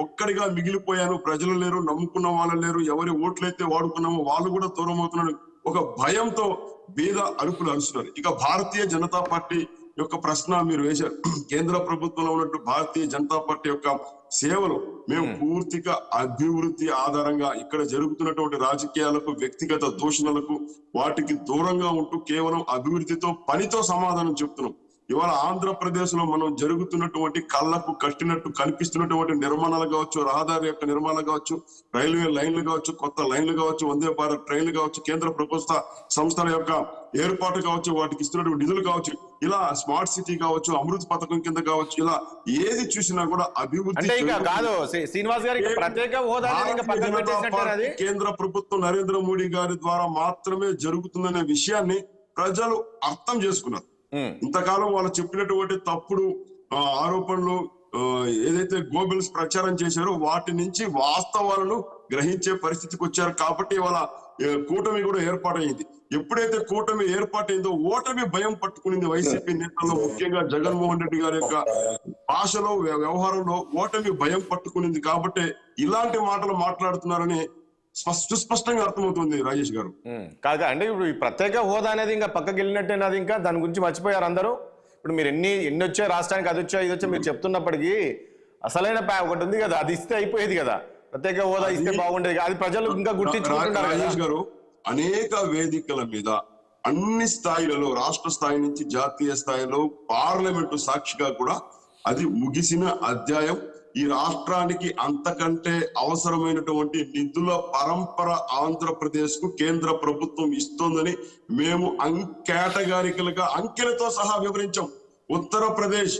ఒక్కడిగా మిగిలిపోయాను, ప్రజలు లేరు, నమ్ముకున్న వాళ్ళు లేరు, ఎవరి ఓట్లయితే వాడుకున్నామో వాళ్ళు కూడా దూరం అవుతున్నారు, ఒక భయంతో బీద అరుపులు అరుస్తున్నారు. ఇక భారతీయ జనతా పార్టీ యొక్క ప్రశ్న మీరు వేశారు. కేంద్ర ప్రభుత్వంలో ఉన్నట్టు భారతీయ జనతా పార్టీ యొక్క సేవలు మేము పూర్తిగా అభివృద్ధి ఆధారంగా ఇక్కడ జరుగుతున్నటువంటి రాజకీయాలకు, వ్యక్తిగత దూషణలకు వాటికి దూరంగా ఉంటూ కేవలం అభివృద్ధితో పనితో సమాధానం చెప్తున్నాం. ఇవాళ ఆంధ్రప్రదేశ్ లో మనం జరుగుతున్నటువంటి కళ్ళకు కట్టినట్టు కనిపిస్తున్నటువంటి నిర్మాణాలు కావచ్చు, రహదారి యొక్క నిర్మాణాలు కావచ్చు, రైల్వే లైన్లు కావచ్చు, కొత్త లైన్లు కావచ్చు, వందే భారత్ ట్రైన్లు కావచ్చు, కేంద్ర ప్రభుత్వ సంస్థల యొక్క ఏర్పాటు కావచ్చు, వాటికి ఇస్తున్నటువంటి నిధులు కావచ్చు, ఇలా స్మార్ట్ సిటీ కావచ్చు, అమృత్ పథకం కింద కావచ్చు, ఇలా ఏది చూసినా కూడా అభివృద్ధి కేంద్ర ప్రభుత్వం నరేంద్ర మోడీ గారి ద్వారా మాత్రమే జరుగుతుందనే విషయాన్ని ప్రజలు అర్థం చేసుకున్నారు. ఇంతకాలం వాళ్ళు చెప్పినటువంటి తప్పుడు ఆరోపణలు ఏదైతే గోబెల్స్ ప్రచారం చేశారో వాటి నుంచి వాస్తవాలను గ్రహించే పరిస్థితికి వచ్చారు. కాబట్టి వాళ్ళ కూటమి కూడా ఏర్పాటైంది. ఎప్పుడైతే కూటమి ఏర్పాటైందో ఓటమి భయం పట్టుకునింది వైసీపీ నేతల్లో, ముఖ్యంగా జగన్మోహన్ రెడ్డి గారి యొక్క భాషలో వ్యవహారంలో ఓటమి భయం పట్టుకునింది. కాబట్టి ఇలాంటి మాటలు మాట్లాడుతున్నారని సుస్పష్టంగా అర్థమవుతుంది రాజేష్ గారు. కాదు అంటే ఇప్పుడు ఈ ప్రత్యేక హోదా అనేది ఇంకా పక్కకి వెళ్ళినట్టేనది, ఇంకా దాని గురించి మర్చిపోయారు అందరూ. ఇప్పుడు మీరు ఎన్ని వచ్చాయి రాష్ట్రానికి, అది వచ్చా ఇది వచ్చా మీరు చెప్తున్నప్పటికీ అసలైన ఒకటి ఉంది కదా, అది ఇస్తే అయిపోయేది కదా, ప్రత్యేక హోదా ఇస్తే బాగుండేది, అది ప్రజలు ఇంకా గుర్తించుకుంటున్నారు. రాజేష్ గారు అనేక వేదికల మీద అన్ని స్థాయిలలో, రాష్ట్ర స్థాయి నుంచి జాతీయ స్థాయిలో పార్లమెంటు సాక్షిగా కూడా అది ముగిసిన అధ్యాయం. ఈ రాష్ట్రానికి అంతకంటే అవసరమైనటువంటి నిధుల పరంపర ఆంధ్రప్రదేశ్ కు కేంద్ర ప్రభుత్వం ఇస్తోందని మేము కేటగారికల్ గా అంకెలతో సహా వివరించాం. ఉత్తరప్రదేశ్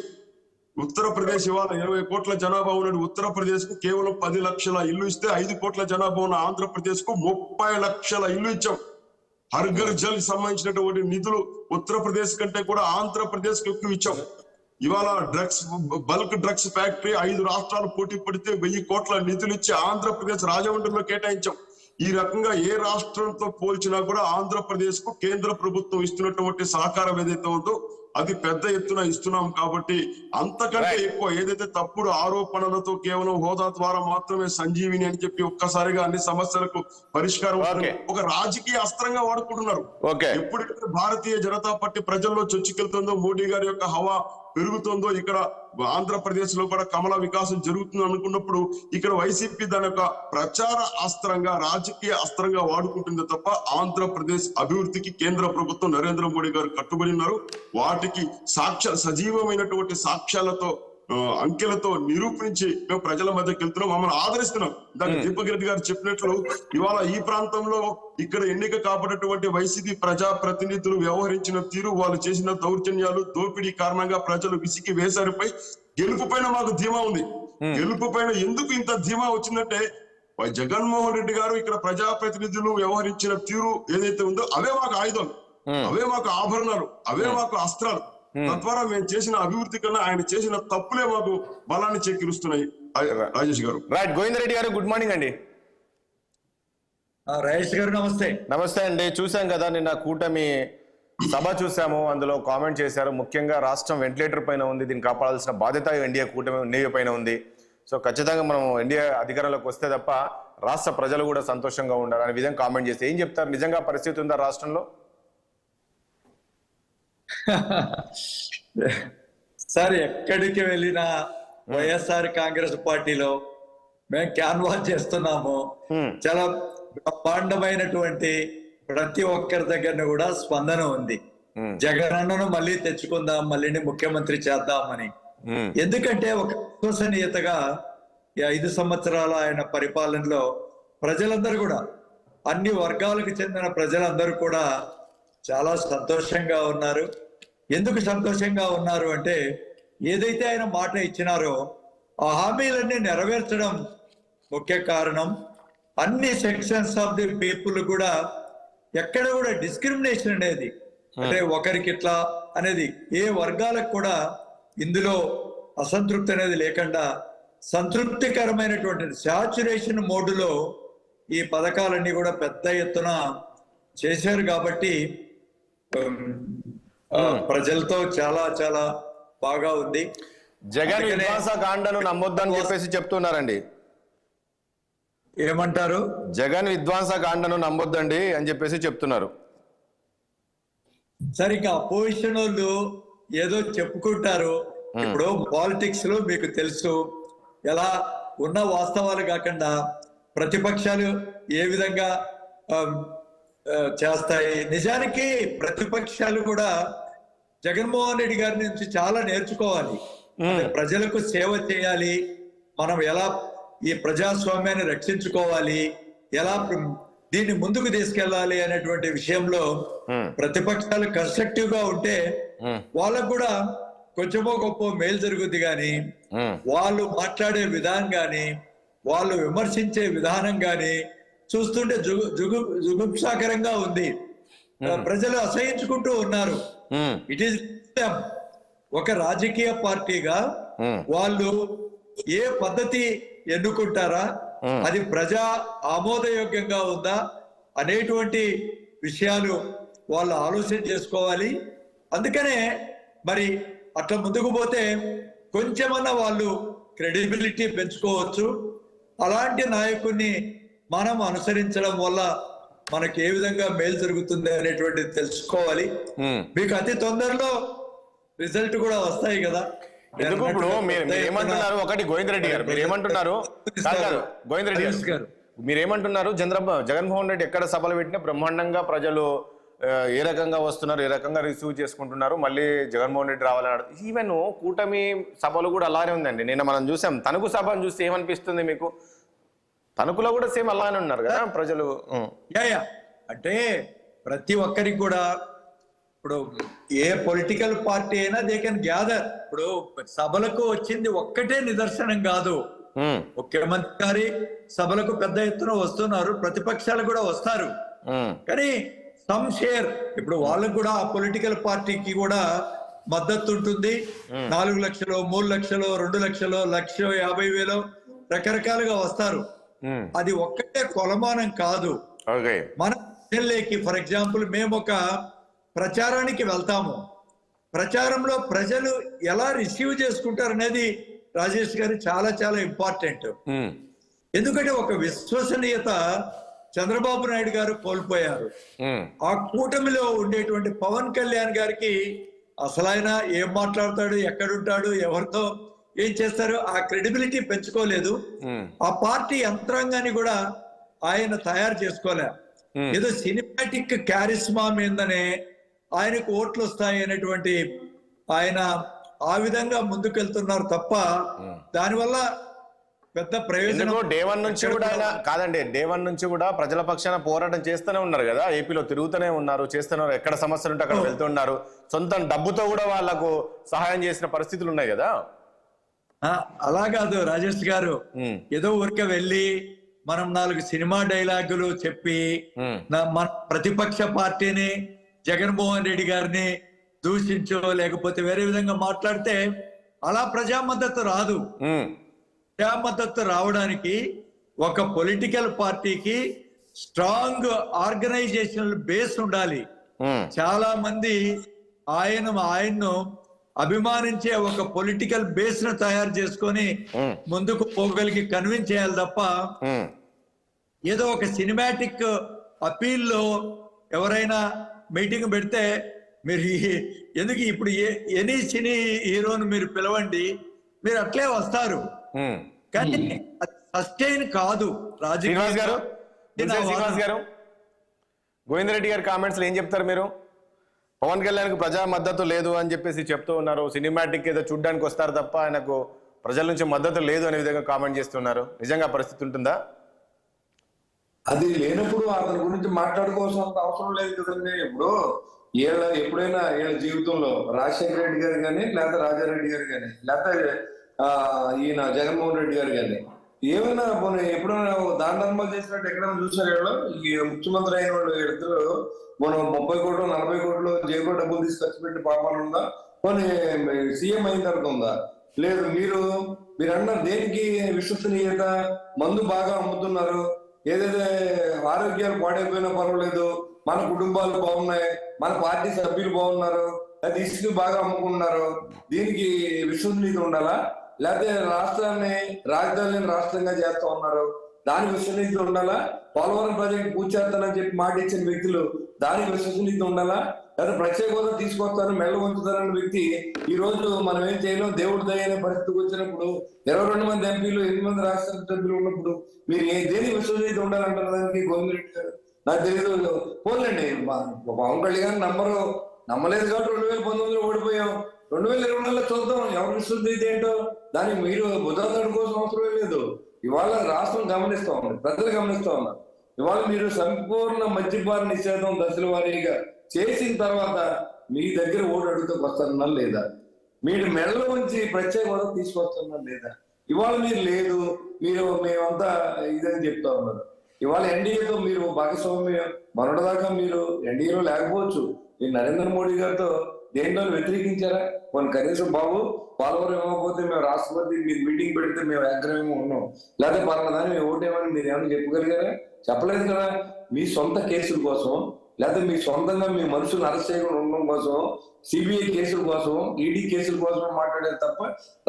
ఇవాళ 20 కోట్ల జనాభా ఉన్న ఉత్తరప్రదేశ్ కు కేవలం 10 లక్షల ఇల్లు ఇస్తే 5 కోట్ల జనాభా ఉన్న ఆంధ్రప్రదేశ్ కు 30 లక్షల ఇల్లు ఇచ్చాం. హర్ఘర్ జల్ సంబంధించినటువంటి నిధులు ఉత్తరప్రదేశ్ కంటే కూడా ఆంధ్రప్రదేశ్ కు ఎక్కువ ఇచ్చాం. ఇవాళ బల్క్ డ్రగ్స్ ఫ్యాక్టరీ 5 రాష్ట్రాలు పోటీ పడితే 1000 కోట్ల నిధులు ఇచ్చి ఆంధ్రప్రదేశ్ రాజమండ్రిలో కేటాయించాం. ఈ రకంగా ఏ రాష్ట్రంతో పోల్చినా కూడా ఆంధ్రప్రదేశ్ కు కేంద్ర ప్రభుత్వం ఇస్తున్నటువంటి సహకారం ఏదైతే ఉందో అది పెద్ద ఎత్తున ఇస్తున్నాం. కాబట్టి అంతకంటే ఎక్కువ ఏదైతే తప్పుడు ఆరోపణలతో కేవలం హోదా ద్వారా మాత్రమే సంజీవిని అని చెప్పి ఒక్కసారిగా అన్ని సమస్యలకు పరిష్కారం ఒక రాజకీయ అస్త్రంగా వాడుకుంటున్నారు. ఎప్పుడైతే భారతీయ జనతా పార్టీ ప్రజల్లో చొచ్చుకెళ్తుందో, మోడీ గారి యొక్క హవా పెరుగుతుందో, ఇక్కడ ఆంధ్రప్రదేశ్ లో కూడా కమల వికాసం జరుగుతుంది అనుకున్నప్పుడు ఇక్కడ వైసీపీ దాని యొక్క ప్రచార అస్త్రంగా, రాజకీయ అస్త్రంగా వాడుకుంటుంది తప్ప ఆంధ్రప్రదేశ్ అభివృద్ధికి కేంద్ర ప్రభుత్వం నరేంద్ర మోడీ గారు కట్టుబడి ఉన్నారు. వాటికి సజీవమైనటువంటి సాక్ష్యాలతో, అంకెలతో నిరూపించి మేము ప్రజల మధ్యకి వెళ్తున్నాం, మమ్మల్ని ఆదరిస్తున్నాం. దాన్ని దీపక్ రెడ్డి గారు చెప్పినట్లు ఇవాళ ఈ ప్రాంతంలో ఇక్కడ ఎన్నిక కాబడినటువంటి వైసీపీ ప్రజా ప్రతినిధులు వ్యవహరించిన తీరు, వాళ్ళు చేసిన దౌర్జన్యాలు, దోపిడీ కారణంగా ప్రజలు విసికి వేసారిపై గెలుపు పైన మాకు ధీమా ఉంది. గెలుపు పైన ఎందుకు ఇంత ధీమా వచ్చిందంటే జగన్మోహన్ రెడ్డి గారు ఇక్కడ ప్రజా ప్రతినిధులు వ్యవహరించిన తీరు ఏదైతే ఉందో అవే మాకు ఆయుధాలు, అవే మాకు ఆభరణాలు, అవే మాకు అస్త్రాలు. తద్వారా మేము చేసిన అభివృద్ధి కన్నా ఆయన చేసిన తప్పులే మాకు బలాన్ని చేకూరుస్తున్నాయి. రాజేష్ గారు. రైట్. గోవింద్ రెడ్డి గారు గుడ్ మార్నింగ్ అండి. రాజేష్ గారు నమస్తే. నమస్తే అండి. చూసాం కదా నిన్న కూటమి సభ చూసాము, అందులో కామెంట్ చేశారు. ముఖ్యంగా రాష్ట్రం వెంటిలేటర్ పైన ఉంది, దీన్ని కాపాడాల్సిన బాధ్యత ఎన్డీఏ కూటమి ఎన్డీఏ పైన ఉంది. సో ఖచ్చితంగా మనం ఎన్డీఏ అధికారంలోకి వస్తే తప్ప రాష్ట్ర ప్రజలు కూడా సంతోషంగా ఉండాలి అనే విధంగా కామెంట్ చేస్తే ఏం చెప్తారు? నిజంగా పరిస్థితి ఉందా రాష్ట్రంలో? సార్, ఎక్కడికి వెళ్ళినా వైఎస్ఆర్ కాంగ్రెస్ పార్టీలో మేము క్యాన్వాస్ చేస్తున్నాము. చాలా బ్రహ్మాండమైనటువంటి ప్రతి ఒక్కరి దగ్గర కూడా స్పందన ఉంది. జగన్ అన్నను మళ్ళీ తెచ్చుకుందాం, మళ్ళీ ముఖ్యమంత్రి చేద్దామని. ఎందుకంటే ఒక విశ్వసనీయతగా ఈ 5 సంవత్సరాల ఆయన పరిపాలనలో ప్రజలందరూ కూడా, అన్ని వర్గాలకు చెందిన ప్రజలందరూ కూడా చాలా సంతోషంగా ఉన్నారు. ఎందుకు సంతోషంగా ఉన్నారు అంటే, ఏదైతే ఆయన మాట ఇచ్చినారో ఆ హామీలన్నీ నెరవేర్చడం ముఖ్య కారణం. అన్ని సెక్షన్స్ ఆఫ్ ది పీపుల్ కూడా ఎక్కడ కూడా డిస్క్రిమినేషన్ అనేది, అంటే ఒకరికి ఇట్లా అనేది ఏ వర్గాలకు కూడా ఇందులో అసంతృప్తి అనేది లేకుండా సంతృప్తికరమైనటువంటి సాచురేషన్ మోడ్లో ఈ పథకాలన్నీ కూడా పెద్ద ఎత్తున చేశారు. కాబట్టి ప్రజలతో చాలా చాలా బాగా ఉంది. జగన్ విధ్వంసకాండను నమ్మొద్దని చెప్పేసి చెప్తున్నారండి. ఏమంటారు? జగన్ విధ్వంసకాండను నమ్మొద్దండి అని చెప్పేసి చెప్తున్నారు. సరిగ్గా అపోజిషన్ వాళ్ళు ఏదో చెప్పుకుంటారు. ఇప్పుడు పాలిటిక్స్ లో మీకు తెలుసు, ఎలా ఉన్న వాస్తవాలు కాకుండా ప్రతిపక్షాలు ఏ విధంగా చేస్తాయి. నిజానికి ప్రతిపక్షాలు కూడా జగన్మోహన్ రెడ్డి గారి నుంచి చాలా నేర్చుకోవాలి. ప్రజలకు సేవ చేయాలి, మనం ఎలా ఈ ప్రజాస్వామ్యాన్ని రక్షించుకోవాలి, ఎలా దీన్ని ముందుకు తీసుకెళ్లాలి అనేటువంటి విషయంలో ప్రతిపక్షాలు కన్స్ట్రక్టివ్ గా ఉంటే వాళ్ళకు కూడా కొంచెమో గొప్ప మేలు జరుగుద్ది. కానీ వాళ్ళు మాట్లాడే విధానం కానీ, వాళ్ళు విమర్శించే విధానం కానీ చూస్తుంటే జుగుప్సాకరంగా ఉంది. ప్రజలు అసహించుకుంటూ ఉన్నారు. ఇట్ ఈస్ ఒక రాజకీయ పార్టీగా వాళ్ళు ఏ పద్ధతి ఎన్నుకుంటారా, అది ప్రజా ఆమోదయోగ్యంగా ఉందా అనేటువంటి విషయాలు వాళ్ళు ఆలోచన చేసుకోవాలి. అందుకనే మరి అట్లా ముందుకు పోతే కొంచెమన్నా వాళ్ళు క్రెడిబిలిటీ పెంచుకోవచ్చు. అలాంటి నాయకుడిని మనం అనుసరించడం వల్ల మనకి ఏ విధంగా మేలు జరుగుతుంది అనేటువంటిది తెలుసుకోవాలి. మీకు అతి తొందరలో రిజల్ట్ కూడా వస్తాయి కదా. ఎందుకు ఇప్పుడు మీరు ఏమంటున్నారు? ఒకటి గోవిందరెడ్డి గారు మీరు ఏమంటున్నారు? గోవిందరెడ్డి గారు మీరేమంటున్నారు? జగన్మోహన్ రెడ్డి ఎక్కడ సభలు పెట్టినా బ్రహ్మాండంగా ప్రజలు ఏ రకంగా వస్తున్నారు, ఏ రకంగా రిసీవ్ చేసుకుంటున్నారు, మళ్ళీ జగన్మోహన్ రెడ్డి రావాలని. ఈవెన్ కూటమి సభలు కూడా అలానే ఉందండి. నిన్న మనం చూసాం తణుకు సభను చూస్తే ఏమనిపిస్తుంది మీకు? తణుకులో కూడా సేమ్ అలానే ఉన్నారు కదా ప్రజలు. అంటే ప్రతి ఒక్కరికి కూడా ఇప్పుడు ఏ పొలిటికల్ పార్టీ అయినా దే కెన్ గ్యాదర్. ఇప్పుడు సభలకు వచ్చింది ఒక్కటే నిదర్శనం కాదు. ముఖ్యమంత్రి గారి సభలకు పెద్ద ఎత్తున వస్తున్నారు, ప్రతిపక్షాలు కూడా వస్తారు. కానీ సమ్ షేర్ ఇప్పుడు వాళ్ళకు కూడా ఆ పొలిటికల్ పార్టీకి కూడా మద్దతు ఉంటుంది. 4 లక్షలు, 3 లక్షలు, 2 లక్షలు, 1,50,000 రకరకాలుగా వస్తారు. అది ఒక్కటే కొలమానం కాదు. మన ఎమ్మెల్యేకి ఫర్ ఎగ్జాంపుల్ మేము ఒక ప్రచారానికి వెళ్తాము, ప్రచారంలో ప్రజలు ఎలా రిసీవ్ చేసుకుంటారు అనేది రాజేష్ గారు చాలా చాలా ఇంపార్టెంట్. ఎందుకంటే ఒక విశ్వసనీయత చంద్రబాబు నాయుడు గారు కోల్పోయారు. ఆ కూటమిలో ఉండేటువంటి పవన్ కళ్యాణ్ గారికి అసలు ఆయన ఏం మాట్లాడతాడు, ఎక్కడుంటాడు, ఎవరితో ఏం చేస్తారు, ఆ క్రెడిబిలిటీ పెంచుకోలేదు. ఆ పార్టీ యంత్రాంగాన్ని కూడా ఆయన తయారు చేసుకోలే. ఏదో సినిమాటిక్ క్యారిస్మా మీదనే ఆయనకు ఓట్లు వస్తాయి అనేటువంటి ఆయన ఆ విధంగా ముందుకెళ్తున్నారు తప్ప దానివల్ల పెద్ద ప్రయోజనం. డే 1 నుంచి కూడా ఆయన కాదండి, డే 1 నుంచి కూడా ప్రజల పక్షాన పోరాటం చేస్తూనే ఉన్నారు కదా. ఏపీలో తిరుగుతూనే ఉన్నారు, చేస్తున్నారు. ఎక్కడ సమస్యలు ఉంటే అక్కడ వెళ్తున్నారు. సొంత డబ్బుతో కూడా వాళ్ళకు సహాయం చేసిన పరిస్థితులు ఉన్నాయి కదా. అలా కాదు రాజేష్ గారు, ఏదో ఊరికే వెళ్ళి మనం 4 సినిమా డైలాగులు చెప్పి మన ప్రతిపక్ష పార్టీని జగన్మోహన్ రెడ్డి గారిని దూషించో లేకపోతే వేరే విధంగా మాట్లాడితే అలా ప్రజా మద్దతు రాదు. ప్రజా మద్దతు రావడానికి ఒక పొలిటికల్ పార్టీకి స్ట్రాంగ్ ఆర్గనైజేషనల్ బేస్ ఉండాలి. చాలా మంది ఆయన్ను అభిమానించే ఒక పొలిటికల్ బేస్ ను తయారు చేసుకొని ముందుకు పోగలిగి కన్విన్స్ చేయాలి తప్ప ఏదో ఒక సినిమాటిక్ అపీల్ లో ఎవరైనా మీటింగ్ పెడితే మీరు ఎందుకు ఇప్పుడు ఎనీ సినీ హీరోను మీరు పిలవండి, మీరు అట్లే వస్తారు. కానీ సస్టైన్ కాదు శ్రీనివాస్ గారు. గోవిందరెడ్డి గారి కామెంట్స్ ఏం చెప్తారు మీరు? పవన్ కళ్యాణ్కి ప్రజా మద్దతు లేదు అని చెప్పేసి చెప్తూ ఉన్నారు. సినిమాటిక్ ఏదో చూడ్డానికి వస్తారు తప్ప ఆయనకు ప్రజల నుంచి మద్దతు లేదు అనే విధంగా కామెంట్ చేస్తున్నారు. నిజంగా పరిస్థితి ఉంటుందా? అది లేనప్పుడు అతని గురించి మాట్లాడుకోవాల్సిన అవసరం లేదు కదండి. ఇప్పుడు ఎప్పుడైనా వీళ్ళ జీవితంలో రాజశేఖర రెడ్డి గారు కానీ, లేకపోతే రాజారెడ్డి గారు కానీ, లేకపోతే ఈయన జగన్మోహన్ రెడ్డి గారు కానీ ఏమైనా ఎప్పుడైనా దాన ధర్మాలు చేసినట్టు ఎక్కడైనా చూసారు వీళ్ళు? ఈ ముఖ్యమంత్రి అయిన వాళ్ళు ఇద్దరు మనం 30 కోట్లు 40 కోట్లు జేబులో డబ్బులు తీసి ఖర్చు పెట్టి పాపాలు ఉందా? కొన్ని సీఎం అయిన తర్వాత ఉందా? లేదు. మీరు అన్నారు దేనికి విశ్వసనీయత? మందు బాగా అమ్ముతున్నారు, ఏదైతే ఆరోగ్యాలు పాడైపోయినా పర్వాలేదు, మన కుటుంబాలు బాగున్నాయి, మన పార్టీ సభ్యులు బాగున్నారు, అది ఇసుకు బాగా అమ్ముకుంటున్నారు, దీనికి విశ్వసనీయత ఉండాలా? లేకపోతే రాష్ట్రాన్ని రాజధాని రాష్ట్రంగా చేస్తా ఉన్నారు, దానికి విశ్వసనీయత ఉండాలా? పోలవరం ప్రాజెక్టు పూర్తి చేస్తానని చెప్పి మాట ఇచ్చిన వ్యక్తులు, దానికి విశ్వసనీయత ఉండాలా? లేదా ప్రత్యేక హోదా తీసుకొస్తాను మెల్ల ఉంచుతారన్న వ్యక్తి ఈ రోజు మనం ఏం చేయలేం, దేవుడి దయ అనే పరిస్థితికి వచ్చినప్పుడు 22 మంది ఎంపీలు 8 మంది రాష్ట్ర సభ్యులు ఉన్నప్పుడు మీరు దేనికి విశ్వసనీయత ఉండాలంటారు దానికి? గోవిందరెడ్డి గారు నాకు తెలియదు. పోలండి, పవన్ కళ్యాణ్ నమ్మలేదు కాబట్టి 2019లో ఓడిపోయాం. 2024లో చూద్దాం ఎవరు విశ్వసనీయత ఏంటో. దానికి మీరు బుధాదాడు కోసం అవసరం లేదు. ఇవాళ రాష్ట్రం గమనిస్తా ఉన్నారు, ప్రజలు గమనిస్తా ఉన్నారు. ఇవాళ మీరు సంపూర్ణ మద్యపాన నిషేధం దశల వారీగా చేసిన తర్వాత మీ దగ్గర ఓటు అడుగుతూ వస్తున్నా లేదా? మీరు మెడల నుంచి ప్రత్యేక హోదా తీసుకొస్తున్నా లేదా? ఇవాళ మీరు లేదు, మేమంతా ఇదని చెప్తా ఉన్నారు. ఇవాళ ఎన్డీఏతో మీరు భాగస్వామ్యం మొన్నటిదాకా మీరు ఎన్డీఏలో లేకపోవచ్చు, మీరు నరేంద్ర మోడీ గారితో దేంట్లో వ్యతిరేకించారా? కొన్ని కనీసం బాబు పోలవరం ఇవ్వకపోతే మేము రాష్ట్రపతి మీరు మీటింగ్ పెడితే మేము ఆగ్రహంగా ఉన్నాం, లేకపోతే పలానా దాన్ని మేము ఓటేమని మీరు ఏమైనా చెప్పగలిగారా? చెప్పలేదు కదా. మీ సొంత కేసుల కోసం, లేకపోతే మీ సొంతంగా మీ మనుషులను అరెస్ట్ చేయకుండా ఉండడం కోసం, సిబిఐ కేసుల కోసం, ఈడీ కేసుల కోసం మాట్లాడేది తప్ప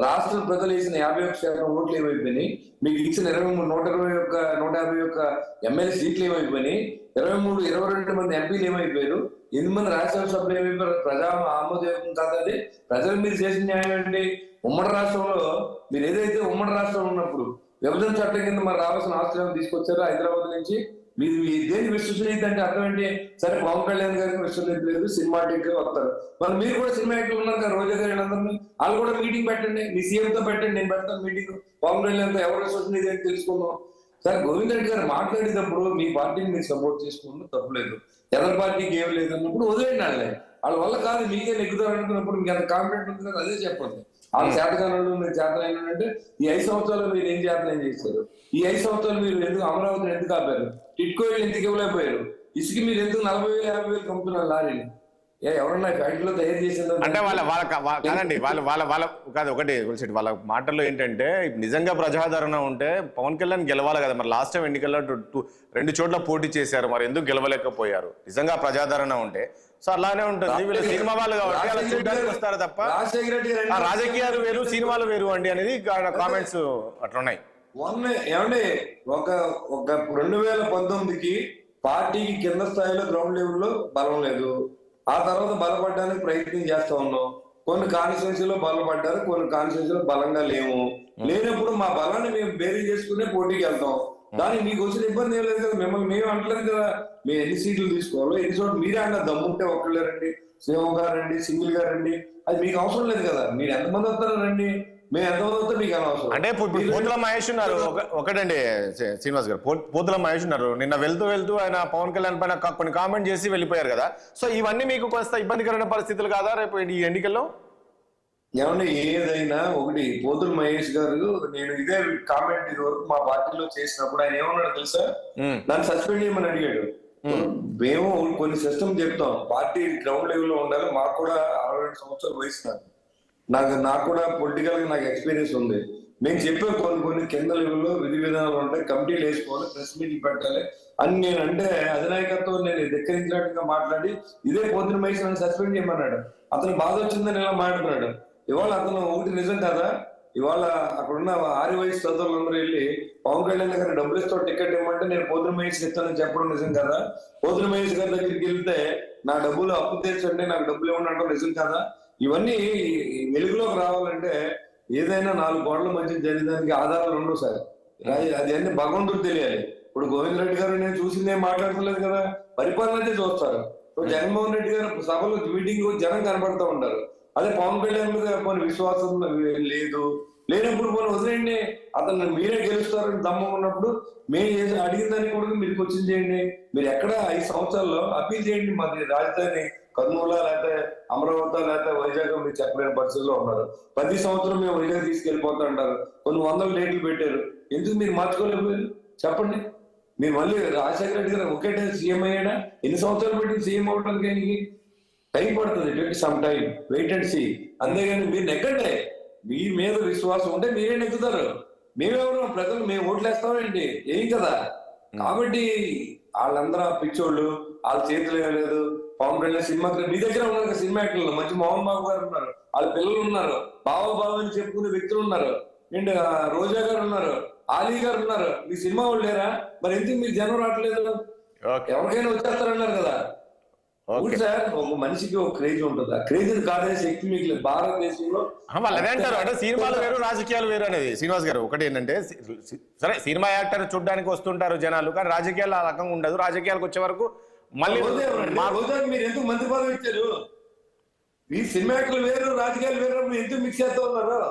రాష్ట్ర ప్రజలు వేసిన 51% ఓట్లు ఏమైపోయినాయి, మీకు ఇచ్చిన 151 ఎమ్మెల్యే సీట్లు ఏమైపోయినాయి, 22 మంది ఎంపీలు ఏమైపోయారు, 8 మంది రాజ్యసభ సభ్యులు ఏమైపోయారు? ప్రజా ఆమోదయోగం కాదది. ప్రజలు మీరు చేసిన న్యాయం ఏంటి? ఉమ్మడి రాష్ట్రంలో మీరు ఏదైతే ఉమ్మడి రాష్ట్రంలో ఉన్నప్పుడు విభజన చట్టం కింద మరి రావాల్సిన ఆస్తులను తీసుకొచ్చారో హైదరాబాద్ నుంచి, మీరు దేని విశ్వసనీయత అంటే అర్థం ఏంటి? సరే పవన్ కళ్యాణ్ గారికి విశ్వసనీయత లేదు, సినిమాటిక్ వస్తారు, మరి మీరు కూడా సినిమా యాక్టర్ ఉన్నారు కదా, రోజా గారు అందరినీ వాళ్ళు కూడా మీటింగ్ పెట్టండి, మీ సీఎంతో పెట్టండి, నేను పెడతాను మీటింగ్, పవన్ కళ్యాణ్తో ఎవరు విశ్వసనీయత ఏంటి తెలుసుకుందాం. సరే గోవిందరెడ్డి గారు మాట్లాడేటప్పుడు మీ పార్టీని మీరు సపోర్ట్ చేసుకున్న తప్పులేదు, ఎవరి పార్టీకి ఏం లేదు అన్నప్పుడు వదిలేండి. వాళ్ళ వల్ల కాదు మీకే నెగ్గుతారు అనుకున్నప్పుడు మీకు ఎంత కాన్ఫిడెంట్ ఉంది కదా, అదే చెప్పండి. వాళ్ళ చేతకాలంలో మీరు చేతనైనా అంటే ఈ 5 సంవత్సరాలు మీరు ఏం చేతనం చేశారు? ఈ 5 సంవత్సరాలు మీరు ఎందుకు అమరావతిని ఎందుకు ఆపారు? టిట్కో ఎందుకు ఇవ్వలేకపోయారు? ఇసుక మీరు ఎందుకు 40,000 50,000 కమ్ముతున్నారు లారీని? ఎవరన్నా ఫ్యాక్టరీలో తయారు చేసింది అంటే కాదండి, వాళ్ళ కాదు ఒకటి వాళ్ళ మాటల్లో ఏంటంటే నిజంగా ప్రజాదరణ ఉంటే పవన్ కళ్యాణ్ గెలవాలి కదా. మరి లాస్ట్ టైం ఎన్నికల్లో 2 చోట్ల పోటీ చేశారు, మరి ఎందుకు గెలవలేకపోయారు? నిజంగా ప్రజాదరణ ఉంటే సో అలానే ఉంటుంది. వీళ్ళు సినిమా వాళ్ళు కాబట్టి అలా చూడడానికి వస్తారు తప్ప రాజకీయాలు వేరు సినిమాలు వేరు అండి అనేది కామెంట్స్ అట్లున్నాయి. ఏమండి, ఒక 2019కి పార్టీకి కింద స్థాయిలో గ్రౌండ్ లెవెల్లో బలం లేదు. ఆ తర్వాత బలపడడానికి ప్రయత్నం చేస్తా ఉన్నాం. కొన్ని కాన్స్టిట్యున్సీలో బలపడ్డారు, కొన్ని కాన్స్టిట్యున్సీలో బలంగా లేనప్పుడు మా బలాన్ని మేము బేరీ చేసుకునే పోటీకి వెళ్తాం. దానికి మీకు వచ్చిన ఇబ్బంది ఏం లేదు కదా. మిమ్మల్ని మేము అంటలేదు కదా మేము ఎన్ని సీట్లు తీసుకోవాలో, ఎన్ని చోట్ల మీరే అన్న దమ్ముంటే ఒక్కళ్ళే రండి, సింహం గారు రండి, సింగిల్ గా రండి, అది మీకు అవసరం లేదు కదా. మీరు ఎంతమంది వస్తారో రండి, మేము ఎంతమంది వస్తే మీకు అనవసరం. అంటే పోతుల మహేష్ ఉన్నారు ఒకటండి శ్రీనివాస్ గారు, పోతుల మహేష్ ఉన్నారు. నిన్న వెళ్తూ ఆయన పవన్ కళ్యాణ్ పైన కొన్ని కామెంట్ చేసి వెళ్ళిపోయారు కదా. సో ఇవన్నీ మీకు కొంత ఇబ్బందికరమైన పరిస్థితులు కాదా రేపు ఈ ఎన్నికల్లో? ఏమన్నా ఏదైనా ఒకటి, పోతుల మహేష్ గారు నేను ఇదే కామెంట్ ఇది వరకు మా పార్టీలో చేసినప్పుడు ఆయన ఏమన్నాడు తెలుసా? నన్ను సస్పెండ్ చేయమని అడిగాడు. మేము కొన్ని సిస్టమ్ చెప్తాం, పార్టీ గ్రౌండ్ లెవెల్లో ఉండాలి. మాకు కూడా 62 సంవత్సరాల వయసు, నాకు కూడా పొలిటికల్ గా నాకు ఎక్స్పీరియన్స్ ఉంది. మేము చెప్పే కొన్ని కింద లెవెల్లో విధి విధానాలు ఉంటాయి, కమిటీలు వేసుకోవాలి, ప్రెస్ మీట్లు పెట్టాలి అని నేను అంటే అధినాయకత్వం నేను ధిక్కరించినట్టుగా మాట్లాడి ఇదే పోతుల మహేష్ నన్ను సస్పెండ్ చేయమన్నాడు. అతను బాధ వచ్చిందని ఇలా మాట్లాడుతున్నాడు. ఇవాళ అతను ఒకటి నిజం కదా, ఇవాళ అక్కడున్న ఆర్యవయసు సోదరులందరూ వెళ్ళి పవన్ కళ్యాణ్ దగ్గర డబ్బులు ఇస్తా టికెట్ ఇవ్వమంటే నేను పోతుల మహేష్ ఇస్తానని చెప్పడం నిజం కదా. పోతుల మహేష్ గారి దగ్గరికి వెళ్తే నా డబ్బులు అప్పు తెచ్చండి, నాకు డబ్బులు ఇవ్వండి అంటే నిజం కదా. ఇవన్నీ వెలుగులోకి రావాలంటే ఏదైనా 4 గోడల మధ్య జరిగేదానికి ఆధారాలు ఉండవు సార్. అది అన్ని భగవంతుడు తెలియాలి. ఇప్పుడు గోవిందరెడ్డి గారు నేను చూసింది ఏం మాట్లాడలేదు కదా, పరిపాలన అయితే చూస్తారు. జగన్మోహన్ రెడ్డి గారు సభలో మీటింగ్ జనం కనబడుతూ ఉంటారు. అదే పవన్ కళ్యాణ్ మీద కొన్ని విశ్వాసం లేనప్పుడు పోనీ వదిలేయండి, అతను మీరే గెలుస్తారని దమ్మం ఉన్నప్పుడు మేము అడిగిన దాన్ని కూడా మీరు క్వశ్చన్ చేయండి. మీరు ఎక్కడ 5 సంవత్సరాల్లో అప్పీల్ చేయండి. మాది రాజధాని కర్నూలు లేకపోతే అమరావతి లేకపోతే వైజాగ్ మీరు చెప్పలేని పరిస్థితుల్లో ఉన్నారు. ప్రతి సంవత్సరం మేము వైజాగ్ తీసుకెళ్లిపోతా అంటారు. కొన్ని 100 డేట్లు పెట్టారు. ఎందుకు మీరు మార్చుకోలేకపోయారు చెప్పండి? మీరు మళ్ళీ రాజశేఖర రెడ్డి గారు ఒకే టైం సీఎం అయ్యాడా? ఎన్ని సంవత్సరాలు పెట్టి సీఎం అవడానికి టైం పడుతుంది. Some time wait and see. అంతేగాని మీరు నెగ్గండి. మీ మీద విశ్వాసం ఉంటే మీరే నెగ్గుతారు. మేమెవరు ప్రజలు మేము ఓట్లేస్తామండి ఏం కదా. కాబట్టి వాళ్ళందరూ పిచ్చోళ్ళు, వాళ్ళ చేతులు లేదు. పవన్ కళ్యాణ్ సినిమా మీ దగ్గర ఉన్నారు కదా, సినిమా యాక్టర్లు మంచి మోహన్ బాబు గారు ఉన్నారు, వాళ్ళ పిల్లలు ఉన్నారు, బావ అని చెప్పుకునే వ్యక్తులు ఉన్నారు, అండ్ రోజా గారు ఉన్నారు, ఆలీ గారు ఉన్నారు. మీ సినిమా వాళ్ళు లేరా? మరి ఎందుకు మీరు జనం రావట్లేదు? ఎవరికైనా వచ్చేస్తారన్నారు కదా. సార్ ఒక మనిషికి ఒక క్రేజ్ ఉంటుంది. ఆ క్రేజ్ కాదే శక్తి మీకు భారతదేశంలో వాళ్ళు అదే అంటారు. అంటే సినిమాలు వేరు రాజకీయాలు వేరు అనేది శ్రీనివాస్ గారు. ఒకటి ఏంటంటే సరే సినిమా యాక్టర్ చూడడానికి వస్తుంటారు జనాలు, కానీ రాజకీయాలు ఆ రకంగా ఉండదు. రాజకీయాలకు వచ్చే వరకు మళ్ళీ మీరు ఎందుకు మంత్రి పదవి ఇచ్చారు? మీ సినిమా యాక్టర్లు వేరు రాజకీయాలు వేరు, మీరు ఎందుకు మిక్స్ చేస్తూ ఉన్నారు?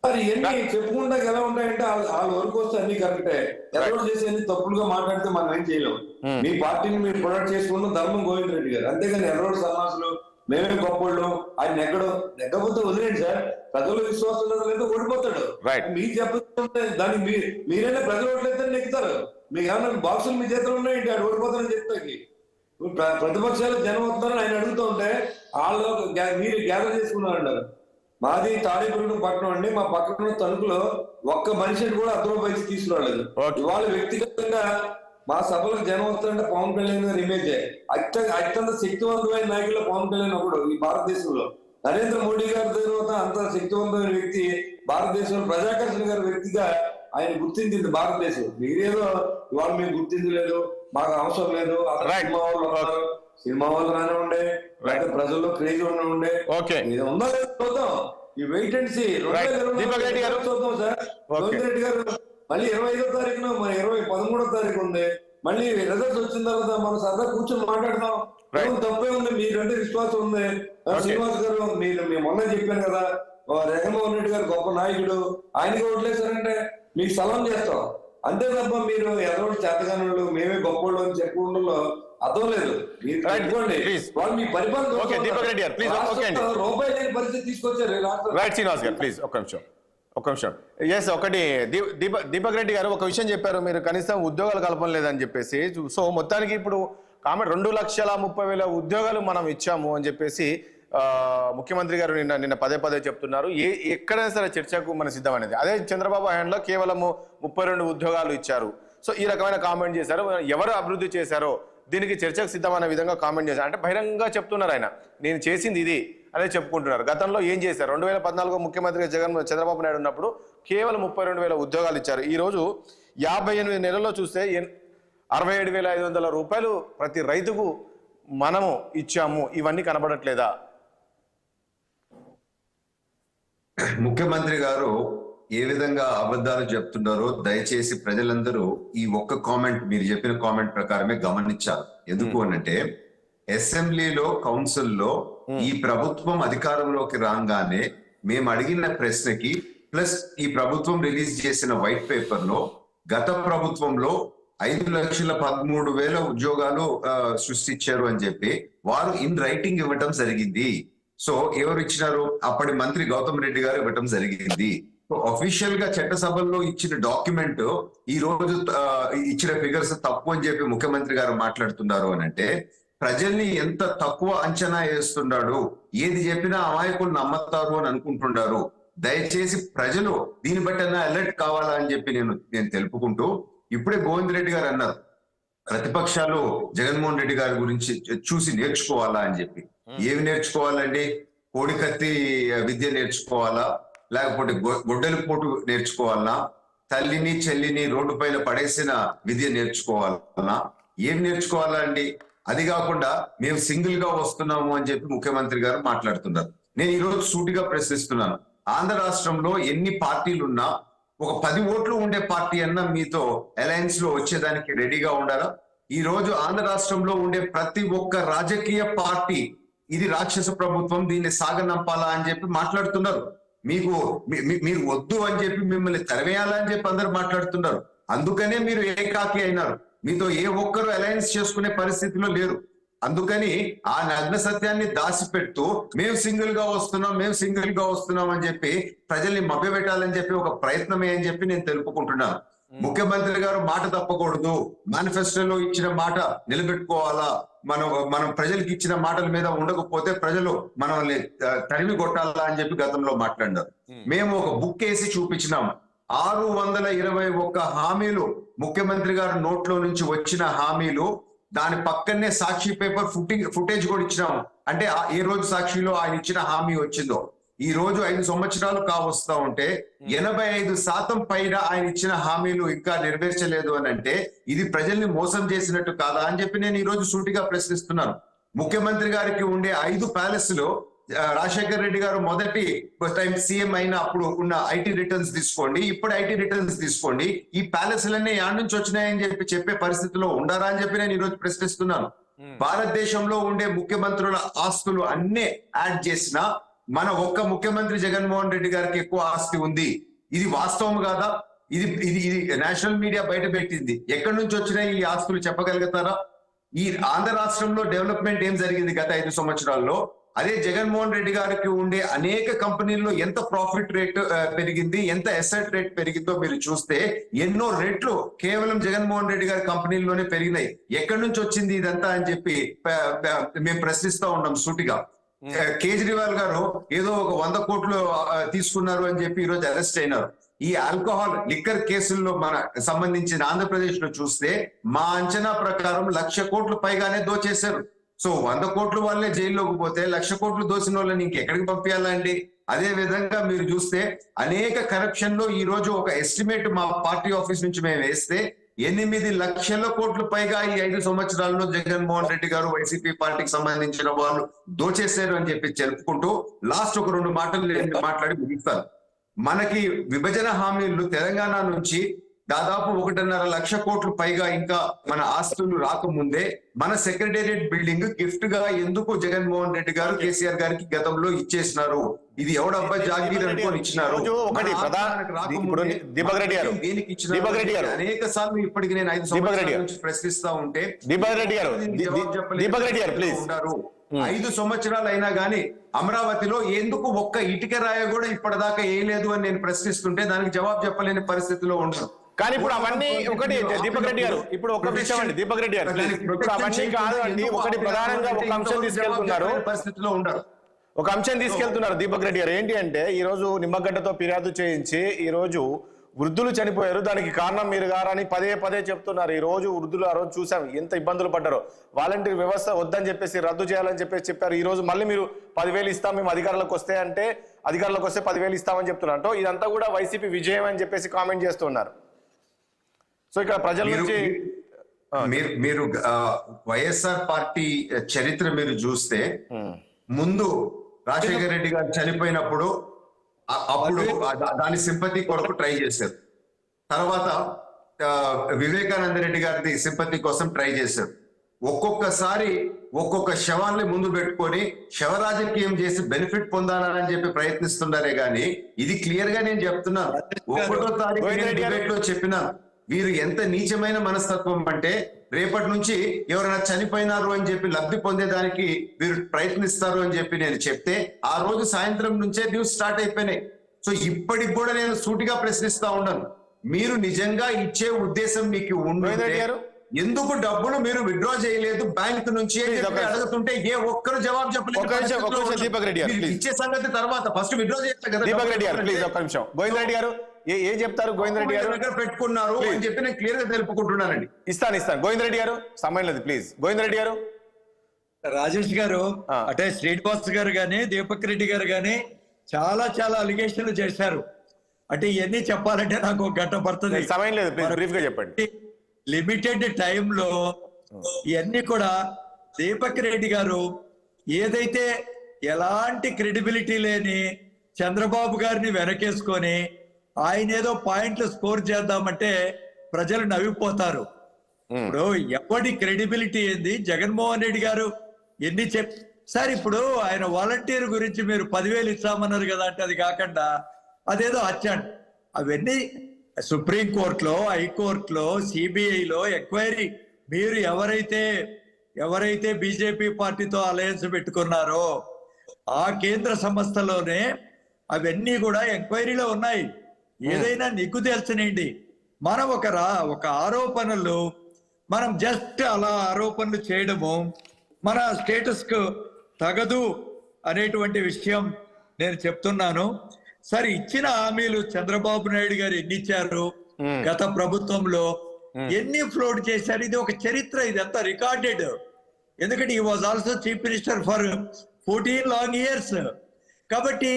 మరి ఎన్ని చెప్పుకుంటా ఎలా ఉంటాయంటే వాళ్ళ వరకు వస్తే అన్ని కరెక్టే. ఎవరు చేసి అన్ని తప్పులుగా మాట్లాడితే మనం ఏం చేయలేం. మీ పార్టీని మీరు ప్రొడక్ట్ చేసుకుంటాం ధర్మం గోవింద్ రెడ్డి గారు. అంతేగాని ఎర్రోడు సన్నాసులు మేమే గొప్పోళ్ళు ఆయన నెగ్గకపోతే వదిలేండి సార్. ప్రజలు విశ్వాసం లేదో ఓడిపోతాడు. మీకు చెప్పే దానికి మీరైనా ప్రజలు ఓట్లయితే నెగ్గుతారు. మీకు ఏమన్నా బాక్సులు మీ చేతిలో ఉన్నాయండి ఆడు ఓడిపోతారని చెప్తాకి. ప్రతిపక్షాలు జనం వస్తారని ఆయన అడుగుతూ ఉంటే వాళ్ళు మీరు గ్యాదర్ చేసుకున్నారంటారు. మాది తాడేపల్లి పట్టణం అండి. మా పక్కన తణుకులో ఒక్క మనిషిని కూడా అర్ధ తీసుకురాలేదు. ఇవాళ వ్యక్తిగతంగా మా సభలకు జనం వస్తారంటే పవన్ కళ్యాణ్ గారు ఇమేజ్ అత్యంత శక్తివంతమైన నాయకుల్లో పవన్ కళ్యాణ్ ఒకడు ఈ భారతదేశంలో. నరేంద్ర మోడీ గారి తర్వాత అంత శక్తివంతమైన వ్యక్తి భారతదేశంలో ప్రజాకర్షణ గారి వ్యక్తిగా ఆయన గుర్తించింది భారతదేశం. మీరేదో ఇవాళ మేము గుర్తించలేదు, మాకు అవసరం లేదు. సినిమా వాళ్ళు వస్తారు, సినిమా వాళ్ళు రానే ఉండే, ప్రజల్లో క్రేజ్ ఉండే ఉందా లేదు చూద్దాం. ఈ వెయిట్ అండ్ సీ. చూద్దాం సార్. గోవింద్ రెడ్డి గారు మళ్ళీ 25వ తారీఖున 13వ తారీఖు ఉంది. మళ్ళీ రిజల్ట్స్ వచ్చిన తర్వాత మనం సరదా కూర్చొని మాట్లాడతాం. తప్పే ఉంది, మీరంటే విశ్వాసం ఉంది. శ్రీనివాస్ గారు మేము మొన్న చెప్పాను కదా, జగన్మోహన్ రెడ్డి గారు గొప్ప నాయకుడు, ఆయనకి ఓట్లేసారంటే మీకు సలాం చేస్తాం. అంతే తప్ప మీరు ఎవరు చేతగానోళ్ళు మేమే గొప్పోళ్ళు అని చెప్పుకుంటూ అర్థం లేదు. మీరు పెట్టుకోండి, వాళ్ళు మీ పరిపాలన రూపాయి లేని పరిస్థితి తీసుకొచ్చారు. శ్రీనివాస్ గారు ప్లీజ్ ఒక్క నిమిషం. ఎస్ ఒకటి దీపక్ రెడ్డి గారు ఒక విషయం చెప్పారు, మీరు కనీసం ఉద్యోగాలు కల్పన లేదని చెప్పేసి. సో మొత్తానికి ఇప్పుడు కామెంట్ 2,30,000 ఉద్యోగాలు మనం ఇచ్చాము అని చెప్పేసి ముఖ్యమంత్రి గారు నిన్న పదే చెప్తున్నారు. ఎక్కడైనా సరే చర్చకు మన సిద్ధం అనేది. అదే చంద్రబాబు హయాంలో కేవలము 32 ఉద్యోగాలు ఇచ్చారు. సో ఈ రకమైన కామెంట్ చేశారు. ఎవరు అభివృద్ధి చేశారో దీనికి చర్చకు సిద్ధమనే విధంగా కామెంట్ చేశారు. అంటే బహిరంగంగా చెప్తున్నారు ఆయన, నేను చేసింది ఇది అదే చెప్పుకుంటున్నారు. గతంలో ఏం చేశారు? 2014 ముఖ్యమంత్రిగా చంద్రబాబు నాయుడు ఉన్నప్పుడు కేవలం 32,000 ఉద్యోగాలు ఇచ్చారు. ఈరోజు 58 నెలల్లో చూస్తే 67,500 రూపాయలు ప్రతి రైతుకు మనము ఇచ్చాము. ఇవన్నీ కనబడట్లేదా? ముఖ్యమంత్రి గారు ఏ విధంగా అబద్ధాలు చెప్తున్నారో దయచేసి ప్రజలందరూ ఈ ఒక్క కామెంట్, మీరు చెప్పిన కామెంట్ ప్రకారమే గమనించారు. ఎందుకు అనంటే అసెంబ్లీలో కౌన్సిల్లో ఈ ప్రభుత్వం అధికారంలోకి రాగానే మేము అడిగిన ప్రశ్నకి ప్లస్ ఈ ప్రభుత్వం రిలీజ్ చేసిన వైట్ పేపర్ లో గత ప్రభుత్వంలో 5,13,000 ఉద్యోగాలు సృష్టించారు అని చెప్పి వారు ఇన్ రైటింగ్ ఇవ్వటం జరిగింది. సో ఎవరు ఇచ్చినారు? అప్పటి మంత్రి గౌతమ్ రెడ్డి గారు ఇవ్వటం జరిగింది. అఫీషియల్ గా చట్టసభల్లో ఇచ్చిన డాక్యుమెంట్ ఈ రోజు ఇచ్చిన ఫిగర్స్ తప్పు అని చెప్పి ముఖ్యమంత్రి గారు మాట్లాడుతున్నారు అని అంటే ప్రజల్ని ఎంత తక్కువ అంచనా వేస్తున్నాడు. ఏది చెప్పినా అమాయకులు నమ్మతారు అని అనుకుంటున్నారు. దయచేసి ప్రజలు దీన్ని బట్టి అలర్ట్ కావాలా అని చెప్పి నేను తెలుపుకుంటూ, ఇప్పుడే గోవింద్ రెడ్డి గారు అన్నారు ప్రతిపక్షాలు జగన్మోహన్ రెడ్డి గారి గురించి చూసి నేర్చుకోవాలా అని చెప్పి. ఏమి నేర్చుకోవాలండి? కోడికత్తి విద్య నేర్చుకోవాలా, లేకపోతే గొడ్డలి పోటు నేర్చుకోవాలన్నా, తల్లిని చెల్లిని రోడ్డు పైన పడేసిన విద్య నేర్చుకోవాలన్నా, ఏం నేర్చుకోవాలా అండి? అది కాకుండా మేము సింగిల్ గా వస్తున్నాము అని చెప్పి ముఖ్యమంత్రి గారు మాట్లాడుతున్నారు. నేను ఈ రోజు సూటిగా ప్రశ్నిస్తున్నాను, ఆంధ్ర రాష్ట్రంలో ఎన్ని పార్టీలున్నా ఒక 10 ఓట్లు ఉండే పార్టీ అన్నా మీతో అలయన్స్ లో వచ్చేదానికి రెడీగా ఉండాలా? ఈ రోజు ఆంధ్ర రాష్ట్రంలో ఉండే ప్రతి ఒక్క రాజకీయ పార్టీ ఇది రాక్షస ప్రభుత్వం, దీన్ని సాగనంపాలా అని చెప్పి మాట్లాడుతున్నారు. మీరు వద్దు అని చెప్పి మిమ్మల్ని తరివేయాలని చెప్పి అందరు మాట్లాడుతున్నారు. అందుకనే మీరు ఏకాకి అయినారు. మీతో ఏ ఒక్కరు అలయన్స్ చేసుకునే పరిస్థితిలో లేరు. అందుకని ఆ నగ్న సత్యాన్ని దాచిపెడుతూ మేము సింగిల్ గా వస్తున్నాం అని చెప్పి ప్రజల్ని మభ్యపెట్టాలని చెప్పి ఒక ప్రయత్నమే అని చెప్పి నేను తెలుపుకుంటున్నాను. ముఖ్యమంత్రి గారు మాట తప్పకూడదు, మేనిఫెస్టోలో ఇచ్చిన మాట నిలబెట్టుకోవాలా, మనం ప్రజలకు ఇచ్చిన మాటల మీద ఉండకపోతే ప్రజలు మనల్ని తరిమి కొట్టాలా అని చెప్పి గతంలో మాట్లాడినారు. మేము ఒక బుక్ వేసి చూపించినాం. 621 హామీలు ముఖ్యమంత్రి గారు నోట్లో నుంచి వచ్చిన హామీలు. దాని పక్కనే సాక్షి పేపర్ ఫుటేజ్ కూడా ఇచ్చినాము. అంటే ఏ రోజు సాక్షిలో ఆయన ఇచ్చిన హామీ వచ్చిందో. ఈ రోజు 5 సంవత్సరాలు కావస్తా ఉంటే 85% పైన ఆయన ఇచ్చిన హామీలు ఇంకా నెరవేర్చలేదు అని అంటే ఇది ప్రజల్ని మోసం చేసినట్టు కాదా అని చెప్పి నేను ఈ రోజు సూటిగా ప్రశ్నిస్తున్నాను. ముఖ్యమంత్రి గారికి ఉండే 5 ప్యాలెస్లో రాజశేఖర రెడ్డి గారు మొదటి టైం సీఎం అయిన అప్పుడు ఉన్న ఐటీ రిటర్న్స్ తీసుకోండి, ఇప్పుడు ఐటీ రిటర్న్స్ తీసుకోండి, ఈ ప్యాలెస్లన్నీ యాడ్ నుంచి వచ్చినాయని చెప్పే పరిస్థితిలో ఉండారా అని చెప్పి నేను ఈ రోజు ప్రశ్నిస్తున్నాను. భారతదేశంలో ఉండే ముఖ్యమంత్రుల ఆస్తులు అన్నీ యాడ్ చేసినా మన ఒక్క ముఖ్యమంత్రి జగన్మోహన్ రెడ్డి గారికి ఎక్కువ ఆస్తి ఉంది. ఇది వాస్తవం కాదా? ఇది నేషనల్ మీడియా బయట పెట్టింది. ఎక్కడి నుంచి వచ్చినాయి ఈ ఆస్తులు చెప్పగలుగుతారా? ఈ ఆంధ్ర రాష్ట్రంలో డెవలప్మెంట్ ఏం జరిగింది గత 5 సంవత్సరాల్లో? అదే జగన్మోహన్ రెడ్డి గారికి ఉండే అనేక కంపెనీల్లో ఎంత ప్రాఫిట్ రేట్ పెరిగింది, ఎంత అసెట్ రేట్ పెరిగిందో మీరు చూస్తే ఎన్నో రెట్లు కేవలం జగన్మోహన్ రెడ్డి గారి కంపెనీల్లోనే పెరిగినాయి. ఎక్కడి నుంచి వచ్చింది ఇదంతా అని చెప్పి మేము ప్రశ్నిస్తూ ఉన్నాం సూటిగా. కేజ్రీవాల్ గారు ఏదో ఒక 100 కోట్లు తీసుకున్నారు అని చెప్పి ఈరోజు అరెస్ట్ అయినారు. ఈ ఆల్కహాల్ లిక్కర్ కేసుల్లో మన సంబంధించిన ఆంధ్రప్రదేశ్ లో చూస్తే మా అంచనా ప్రకారం 1,00,000 కోట్లు పైగానే దోచేశారు. సో 100 కోట్లు వాళ్ళే జైల్లోకి పోతే 1,00,000 కోట్లు దోచిన వాళ్ళని ఇంకెక్కడికి పంపించాలండి? అదే విధంగా మీరు చూస్తే అనేక కరప్షన్ లో ఈ రోజు ఒక ఎస్టిమేట్ మా పార్టీ ఆఫీస్ నుంచి మేము వేస్తే 8 లక్షల కోట్లు పైగా ఈ 5 సంవత్సరాల్లో జగన్మోహన్ రెడ్డి గారు వైసీపీ పార్టీకి సంబంధించిన వాళ్ళు దోచేశారు అని చెప్పి చెప్పుకుంటూ లాస్ట్ ఒక 2 మాటలు మాట్లాడి ముగిస్తారు. మనకి విభజన హామీలు తెలంగాణ నుంచి దాదాపు 1.5 లక్ష కోట్లు పైగా ఇంకా మన ఆస్తులు రాకముందే మన సెక్రటేరియట్ బిల్డింగ్ గిఫ్ట్ గా ఎందుకు జగన్మోహన్ రెడ్డి గారు కేసీఆర్ గారికి గతంలో ఇచ్చేసినారు? ఇది ఎవడబ్బా జాగీర్ అనుకోని ఇచ్చినారు. అనేక సార్లు ఇప్పటికి నేను 5 సంవత్సరాల నుంచి ప్రశ్నిస్తా ఉంటే ఉంటారు. 5 సంవత్సరాలు అయినా గానీ అమరావతిలో ఎందుకు ఒక్క ఇటుక రాయ కూడా ఇప్పటిదాకా వేయలేదు అని నేను ప్రశ్నిస్తుంటే దానికి జవాబు చెప్పలేని పరిస్థితిలో ఉండరు. కానీ ఇప్పుడు అవన్నీ ఒకటి దీపక్ రెడ్డి గారు, ఇప్పుడు ఒక విషయం అండి దీపక్ రెడ్డి గారు, ఇప్పుడు అవన్నీ కాదు అండి. ఒకటి ప్రధానంగా ఒక అంశం తీసుకెళ్తున్నారు, పరిస్థితిలో ఉండరు. ఒక అంశం తీసుకెళ్తున్నారు దీపక్ రెడ్డి గారు. ఏంటి అంటే ఈ రోజు నిమ్మగడ్డతో ఫిర్యాదు చేయించి ఈ రోజు వృద్ధులు చనిపోయారు, దానికి కారణం మీరు గారని పదే చెప్తున్నారు. ఈ రోజు వృద్ధులు ఆ రోజు చూసాం ఎంత ఇబ్బందులు పడ్డారో. వాలంటీర్ వ్యవస్థ వద్దని చెప్పేసి రద్దు చేయాలని చెప్పేసి చెప్పారు. ఈ రోజు మళ్ళీ మీరు 10,000 ఇస్తాం మేము అధికారంలోకి వస్తే 10,000 ఇస్తామని చెప్తున్నారు. ఇదంతా కూడా వైసీపీ విజయం అని చెప్పేసి కామెంట్ చేస్తున్నారు. సో ఇక్కడ ప్రజల నుంచి మీరు వైఎస్ఆర్ పార్టీ చరిత్ర మీరు చూస్తే ముందు రాజశేఖర రెడ్డి గారు చనిపోయినప్పుడు అప్పుడు దాని సింపతి కొరకు ట్రై చేశారు. తర్వాత వివేకానంద రెడ్డి గారి సింపతి కోసం ట్రై చేశారు. ఒక్కొక్కసారి ఒక్కొక్క శవాన్ని ముందు పెట్టుకొని శవ రాజకీయం చేసి బెనిఫిట్ పొందాలని చెప్పి ప్రయత్నిస్తున్నారే గాని ఇది క్లియర్ గా నేను చెప్తున్నాను. 1వ తారీఖు డిబేట్ లో చెప్పినాను, వీరు ఎంత నీచమైన మనస్తత్వం అంటే రేపటి నుంచి ఎవరైనా చనిపోయినారు అని చెప్పి లబ్ధి పొందేదానికి వీరు ప్రయత్నిస్తారు అని చెప్పి నేను చెప్తే ఆ రోజు సాయంత్రం నుంచే న్యూస్ స్టార్ట్ అయిపోయినాయి. సో ఇప్పటికి కూడా నేను సూటిగా ప్రశ్నిస్తా ఉన్నాను, మీరు నిజంగా ఇచ్చే ఉద్దేశం మీకు ఉండే ఎందుకు డబ్బులు మీరు విత్డ్రా చేయలేదు బ్యాంక్ నుంచి అడుగుతుంటే ఏ ఒక్కరు జవాబు చెప్పలేదు. ఇచ్చే సంగతి తర్వాత ఫస్ట్ విత్డ్రా చేస్తారు కదా. దీపక్ రెడ్డి గారు ప్లీజ్ ఒక్క నిమిషం. గోవింద్ రెడ్డి గారు ఏం చెప్తారు? గోవింద్ రెడ్డి గారు దగ్గర పెట్టుకున్నారు అని చెప్పి నేను క్లియర్ గా తెలుపుకుంటున్నానండి. ఇస్తాను. గోవింద్ రెడ్డి గారు సమయం లేదు ప్లీజ్. గోవింద్ రెడ్డి గారు. రాజేష్ గారు అంటే శ్రీనివాస్ గారు గాని దీపక్ రెడ్డి గారు గాని చాలా అలిగేషన్లు చేశారు. అంటే ఇవన్నీ చెప్పాలంటే నాకు ఒక గంట పడుతుంది. సమయం లేదు, ప్లీజ్ బ్రీఫ్ గా చెప్పండి. లిమిటెడ్ టైంలో ఇవన్నీ కూడా దీపక్ రెడ్డి గారు ఏదైతే ఎలాంటి క్రెడిబిలిటీ లేని చంద్రబాబు గారిని వెనకేసుకొని ఆయన ఏదో పాయింట్లు స్కోర్ చేద్దామంటే ప్రజలు నవ్విపోతారు. ఇప్పుడు ఎవరి క్రెడిబిలిటీ ఏంది? జగన్మోహన్ రెడ్డి గారు ఎన్ని సార్ ఇప్పుడు ఆయన వాలంటీర్ గురించి మీరు 10,000 ఇస్తామన్నారు కదా అంటే అది కాకుండా అదేదో హత్యండి. అవన్నీ సుప్రీంకోర్టులో, హైకోర్టులో, సిబిఐలో ఎంక్వైరీ మీరు ఎవరైతే బీజేపీ పార్టీతో అలయన్స్ పెట్టుకున్నారో ఆ కేంద్ర సంస్థలోనే అవన్నీ కూడా ఎంక్వైరీలో ఉన్నాయి. ఏదైనా నిగ్గు తెలుసునండి. మనం ఒక ఆరోపణలు మనం జస్ట్ అలా ఆరోపణలు చేయడము మన స్టేటస్ కు తగదు అనేటువంటి విషయం నేను చెప్తున్నాను. సరే, ఇచ్చిన హామీలు చంద్రబాబు నాయుడు గారు ఎన్ని ఇచ్చారు, గత ప్రభుత్వంలో ఎన్ని ఫ్లోట్ చేశారు, ఇది ఒక చరిత్ర, ఇదంతా రికార్డెడ్. ఎందుకంటే ఈ was also chief minister for 14 long years. కాబట్టి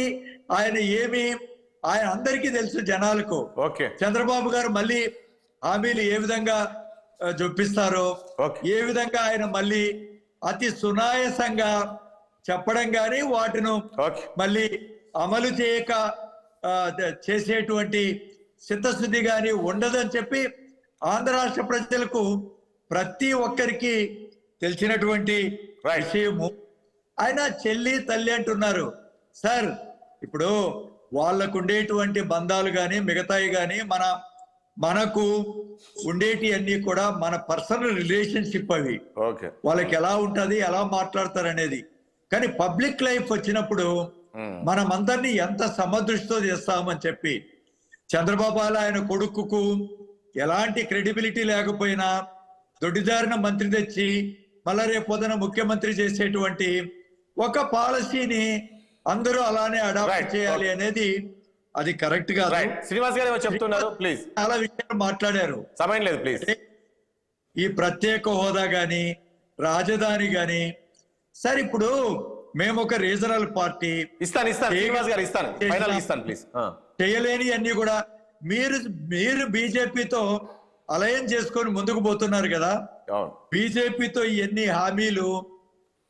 ఆయన అందరికీ తెలుసు జనాలకు. చంద్రబాబు గారు మళ్ళీ హామీలు ఏ విధంగా జొప్పిస్తారో, ఏ విధంగా ఆయన మళ్ళీ అతి సునాయాసంగా చెప్పడం గాని వాటిని మళ్ళీ అమలు చేయక చేసేటువంటి చిత్తశుద్ధి గాని ఉండదని చెప్పి ఆంధ్ర రాష్ట్ర ప్రజలకు ప్రతి ఒక్కరికి తెలిసినటువంటి విషయము. ఆయన చెల్లి తల్లి అంటున్నారు. సార్, ఇప్పుడు వాళ్ళకు ఉండేటువంటి బంధాలు కానీ మిగతాయి కానీ మనకు ఉండేటి అన్ని కూడా మన పర్సనల్ రిలేషన్షిప్ అవి. వాళ్ళకి ఎలా ఉంటది, ఎలా మాట్లాడతారు అనేది. కానీ పబ్లిక్ లైఫ్ వచ్చినప్పుడు మనం అందరినీ ఎంత సమదృష్టితో చేస్తామని చెప్పి చంద్రబాబు ఆయన కొడుకుకు ఎలాంటి క్రెడిబిలిటీ లేకపోయినా దొడ్డిదారిన మంత్రి తెచ్చి మళ్ళా రేపు పొద్దున ముఖ్యమంత్రి చేసేటువంటి ఒక పాలసీని అందరూ అలానే అడాప్ట్ చేయాలి అనేది అది కరెక్ట్ గా. శ్రీనివాస్ గారు చెప్తున్నారు, ప్లీజ్. చాలా విషయాలు మాట్లాడారు, సమయం లేదు, ప్లీజ్. ఈ ప్రత్యేక హోదా గాని రాజధాని గాని, సరే ఇప్పుడు మేము ఒక రీజనల్ పార్టీ చేయలేని అన్ని కూడా మీరు బీజేపీతో అలయన్స్ చేసుకొని ముందుకు పోతున్నారు కదా. బీజేపీతో ఇవన్నీ హామీలు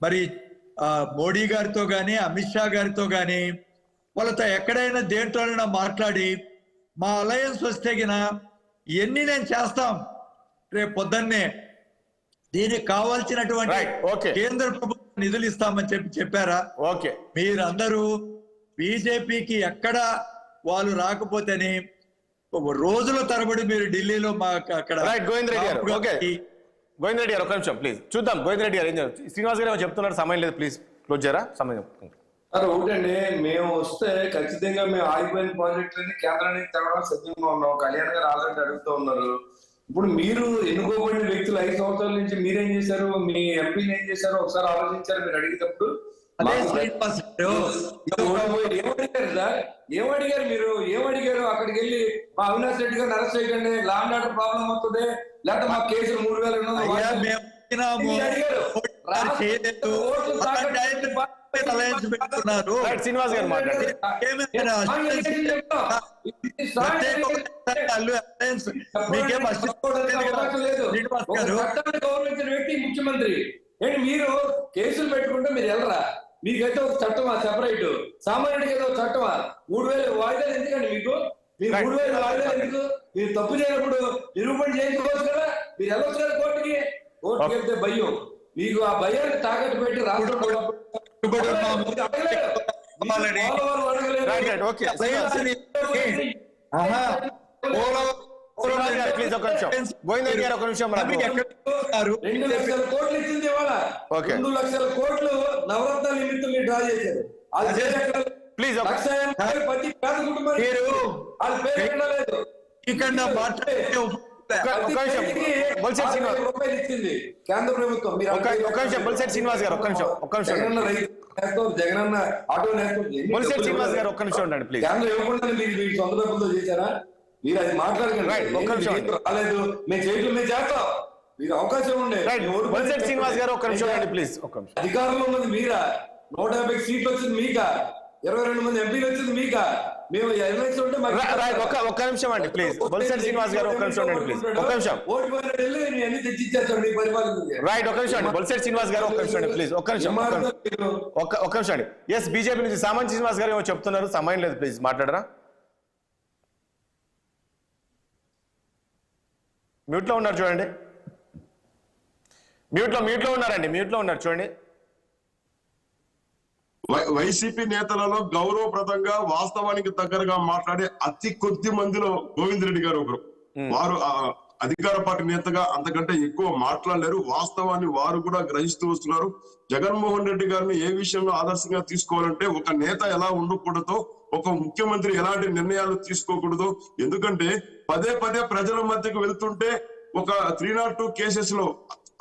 మరి మోడీ గారితో గాని అమిత్ షా గారితో గాని వాళ్ళతో ఎక్కడైనా దేంట్లోనైనా మాట్లాడి మా అలయన్స్ వస్తే గిన ఇవన్నీ నేను చేస్తాం, రేపు పొద్దున్నే దీనికి కావాల్సినటువంటి కేంద్ర ప్రభుత్వం నిధులు ఇస్తామని చెప్పారా? మీరందరూ బీజేపీకి ఎక్కడ వాళ్ళు రాకపోతేనే రోజుల తరబడి మీరు ఢిల్లీలో అక్కడ గోవింద్ రెడ్డి గారు ఒక నిమిషం ప్లీజ్ చూద్దాం. గోవింద్ రెడ్డి గారు శ్రీనివాస్ గారు చెప్తున్నారు, సమయం లేదు, ప్లీజ్ క్లోజ్ చేయరా, సమయం. ఒకటండి, మేము వస్తే ఖచ్చితంగా మేము ఆగిపోయిన ప్రాజెక్టులని కేంద్రానికి తేవడం సిద్ధంగా ఉన్నాం. కళ్యాణ్ గారు ఆల్రెడీ అడుగుతూ ఉన్నారు. ఇప్పుడు మీరు ఎన్నుకోబడిన వ్యక్తులు 5 సంవత్సరాల నుంచి మీరేం చేశారు, మీ ఎంపీలు ఏం చేశారు ఒకసారి ఆలోచించారు మీరు అడిగేటప్పుడు? ఏమడిగారు మీరు? ఏమడిగారు? అక్కడికి వెళ్ళి మా అవినాష్ రెడ్డి గారిని అరెస్ట్ చేయకండి, లా అండ్ ఆర్డర్ ప్రాబ్లం అవుతుంది, లేకపోతే మా కేసులు 3,000 శ్రీనివాస్ గారు గౌరవించిన వ్యక్తి ముఖ్యమంత్రి ఏంటి? మీరు కేసులు పెట్టుకుంటే మీరు వెళ్ళరా? మీకైతే ఒక చట్టమా సెపరేట్? సామాన్యుడికి అయితే ఒక చట్టమా? 3,000 వాయిదాలు ఎందుకండి మీకు? మీరు 3,000 వాయిదాలు ఎందుకు? మీరు తప్పు చేయనప్పుడు నిరూపణ చేయించుకోవచ్చు కదా, మీరు వెళ్ళొచ్చు కదా కోర్టుకి. కోర్టుకి వెళ్తే భయం, మీకు ఆ భయాన్ని తాకట్టు పెట్టి రాష్ట్రంలో కోట్లు ఇచ్చింది ఇవాళ 2 లక్షల కోట్లు నవరత్న నిమిత్తం మీరు డ్రా చేశారు. ప్లీజ్ ప్రతి పేద కుటుంబానికి వాళ్ళ పేరు వెళ్ళలేదు. రూపాయలు ఇచ్చింది కేంద్ర ప్రభుత్వం. శ్రీనివాస్ గారు జగనన్న ఆటో శ్రీనివాస్ గారు ఒక్క నిమిషం ఉండండి ప్లీజ్. కేంద్రం ఇవ్వకుండా మీరు సొంత డబ్బులతో చేశారా? మీరు అది మాట్లాడకండి. రాలేదు, మేము చేయట్లు మేము చేస్తాం, మీరు అవకాశం ఉండే. శ్రీనివాస్ గారు ఒక్క నిమిషం ఉండండి ప్లీజ్. అధికారంలో ఉన్నది మీరా? 150 సీట్లు వచ్చింది మీకా? 22 మంది ఎంపీలు వచ్చింది మీకా? మేము ఎలక్షన్ ఉంటే ఒక్క నిమిషం అండి ప్లీజ్. బొలిశెట్టి శ్రీనివాస్ గారు ఒక్క నిమిషం ఉండండి ప్లీజ్. ఒక్క నిమిషం అన్ని తెచ్చిచ్చేస్తాం మీ పరిపాలన. రైట్, ఒక్క నిమిషం అండి. బొలిశెట్టి శ్రీనివాస్ గారు ఒక్క నిమిషం అండి ప్లీజ్. ఒక్క నిమిషం అండి. ఎస్, బీజేపీ నుంచి సామాన్య శ్రీనివాస్ గారు ఏమో చెప్తున్నారు, సమయం లేదు, ప్లీజ్ మాట్లాడరా. మ్యూట్ లో ఉన్నారు చూడండి. మ్యూట్లో ఉన్నారండి, మ్యూట్లో ఉన్నారు చూడండి. వైసీపీ నేతలలో గౌరవప్రదంగా వాస్తవానికి దగ్గరగా మాట్లాడే అతి కొద్ది మందిలో గోవింద్ రెడ్డి గారు ఒకరు. వారు అధికార పార్టీ నేతగా అంతకంటే ఎక్కువ మాట్లాడలేరు. వాస్తవాన్ని వారు కూడా గ్రహిస్తూ వస్తున్నారు. జగన్మోహన్ రెడ్డి గారిని ఏ విషయంలో ఆదర్శంగా తీసుకోవాలంటే, ఒక నేత ఎలా ఉండకూడదో, ఒక ముఖ్యమంత్రి ఎలాంటి నిర్ణయాలు తీసుకోకూడదు. ఎందుకంటే పదే పదే ప్రజల మధ్యకు వెళ్తుంటే ఒక 302 కేసెస్ లో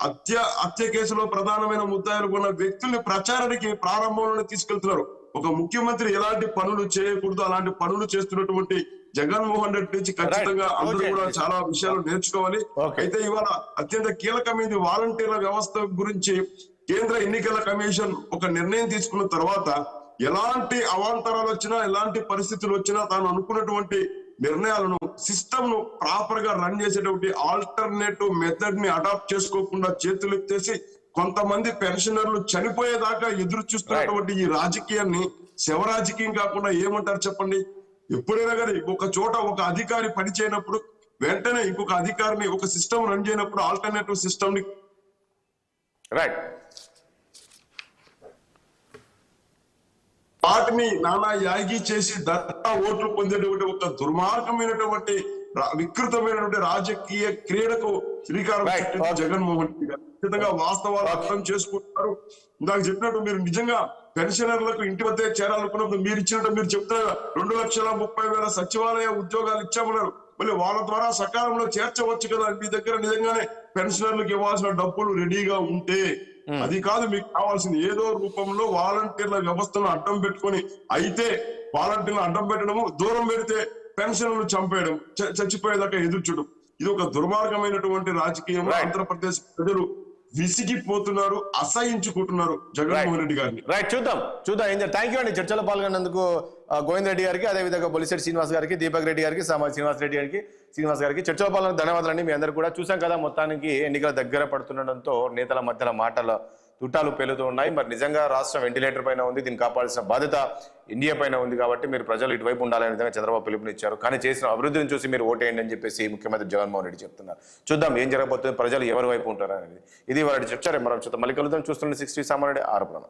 హత్య కేసులో ప్రధానమైన ముద్దాయిలు ఉన్న వ్యక్తుల్ని ప్రచారానికి ప్రారంభంలోనే తీసుకెళ్తున్నారు. ఒక ముఖ్యమంత్రి ఎలాంటి పనులు చేయకూడదు అలాంటి పనులు చేస్తున్నటువంటి జగన్మోహన్ రెడ్డి నుంచి ఖచ్చితంగా అందరూ కూడా చాలా విషయాలు నేర్చుకోవాలి. అయితే ఇవాళ అత్యంత కీలకమైనది వాలంటీర్ల వ్యవస్థ గురించి కేంద్ర ఎన్నికల కమిషన్ ఒక నిర్ణయం తీసుకున్న తర్వాత ఎలాంటి అవాంతరాలు వచ్చినా ఎలాంటి పరిస్థితులు వచ్చినా తాను అనుకున్నటువంటి నిర్ణయాలను సిస్టమ్ ను ప్రాపర్ గా రన్ చేసేటువంటి ఆల్టర్నేటివ్ మెథడ్ ని అడాప్ట్ చేసుకోకుండా చేతులు ఎత్తేసి కొంతమంది పెన్షనర్లు చనిపోయేదాకా ఎదురు చూస్తున్నటువంటి ఈ రాజకీయాన్ని శవరాజకీయం కాకుండా ఏమంటారు చెప్పండి? ఎప్పుడైనా కానీ ఒక చోట ఒక అధికారి పని చేయనప్పుడు వెంటనే ఇంకొక అధికారిని ఒక సిస్టమ్ రన్ చేయనప్పుడు ఆల్టర్నేటివ్ సిస్టమ్ ని వాటిని నానా యాగి చేసి దత్తా ఓట్లు పొందేటువంటి ఒక దుర్మార్గమైనటువంటి వికృతమైనటువంటి రాజకీయ క్రీడకు శ్రీకారం చుట్టింది జగన్మోహన్ రెడ్డి గారు. ఖచ్చితంగా వాస్తవాలు అర్థం చేసుకుంటున్నారు. ఇందాక చెప్పినట్టు మీరు నిజంగా పెన్షనర్లకు ఇంటి వద్దే చేరాలనుకున్నప్పుడు మీరు ఇచ్చినట్టు మీరు చెప్తున్నారు 2,30,000 సచివాలయ ఉద్యోగాలు ఇచ్చామన్నారు. మళ్ళీ వాళ్ళ ద్వారా సకాలంలో చేర్చవచ్చు కదా. మీ దగ్గర నిజంగానే పెన్షనర్లకు ఇవ్వాల్సిన డబ్బులు రెడీగా ఉంటే అది కాదు మీకు కావాల్సింది. ఏదో రూపంలో వాలంటీర్ల వ్యవస్థను అడ్డం పెట్టుకొని, అయితే వాలంటీర్లు అడ్డం పెట్టడము, దూరం పెడితే పెన్షన్లు చంపేయడం, చచ్చిపోయేదాకా ఎదుర్చడం, ఇది ఒక దుర్మార్గమైనటువంటి రాజకీయం. ఆంధ్రప్రదేశ్ ప్రజలు విసిగిపోతున్నారు, అసహించుకుంటున్నారు జగన్మోహన్ రెడ్డి గారిని. రైట్, చూద్దాం. థ్యాంక్ యూ అండి చర్చలో పాల్గొన్నందుకు గోవింద్ రెడ్డి గారికి, అదేవిధంగా బొలిశెట్టి శ్రీనివాస్ గారికి, దీపక్ రెడ్డి గారికి, శ్రీనివాస్ గారికి చర్చలో పాల్గొన్న ధన్యవాదాలండి. మీ అందరూ కూడా చూసాం కదా, మొత్తానికి ఎన్నికల దగ్గర పడుతుండడంతో నేతల మధ్యలో మాటల తుట్టాలు పేలుతూ ఉన్నాయి. మరి నిజంగా రాష్ట్రం వెంటిలేటర్ పైన ఉంది, దీన్ని కాపాడాల్సిన బాధ్యత ఇండియా పైన ఉంది. కాబట్టి మీరు ప్రజలు ఇటువైపు ఉండాలనే విధంగా చంద్రబాబు పిలుపునిచ్చారు. కానీ చేసిన అభివృద్ధిని చూసి మీరు ఓటేయండి అని చెప్పేసి ముఖ్యమంత్రి జగన్మోహన్ రెడ్డి చెప్తున్నారు. చూద్దాం ఏం జరగబోతుంది, ప్రజలు ఎవరి వైపు ఉంటారు అనేది. ఇది వారి చర్చ. మరో మళ్ళీ కలుద్దాం. చూస్తున్న 60 సామాన్యుడి ఆరోపణ.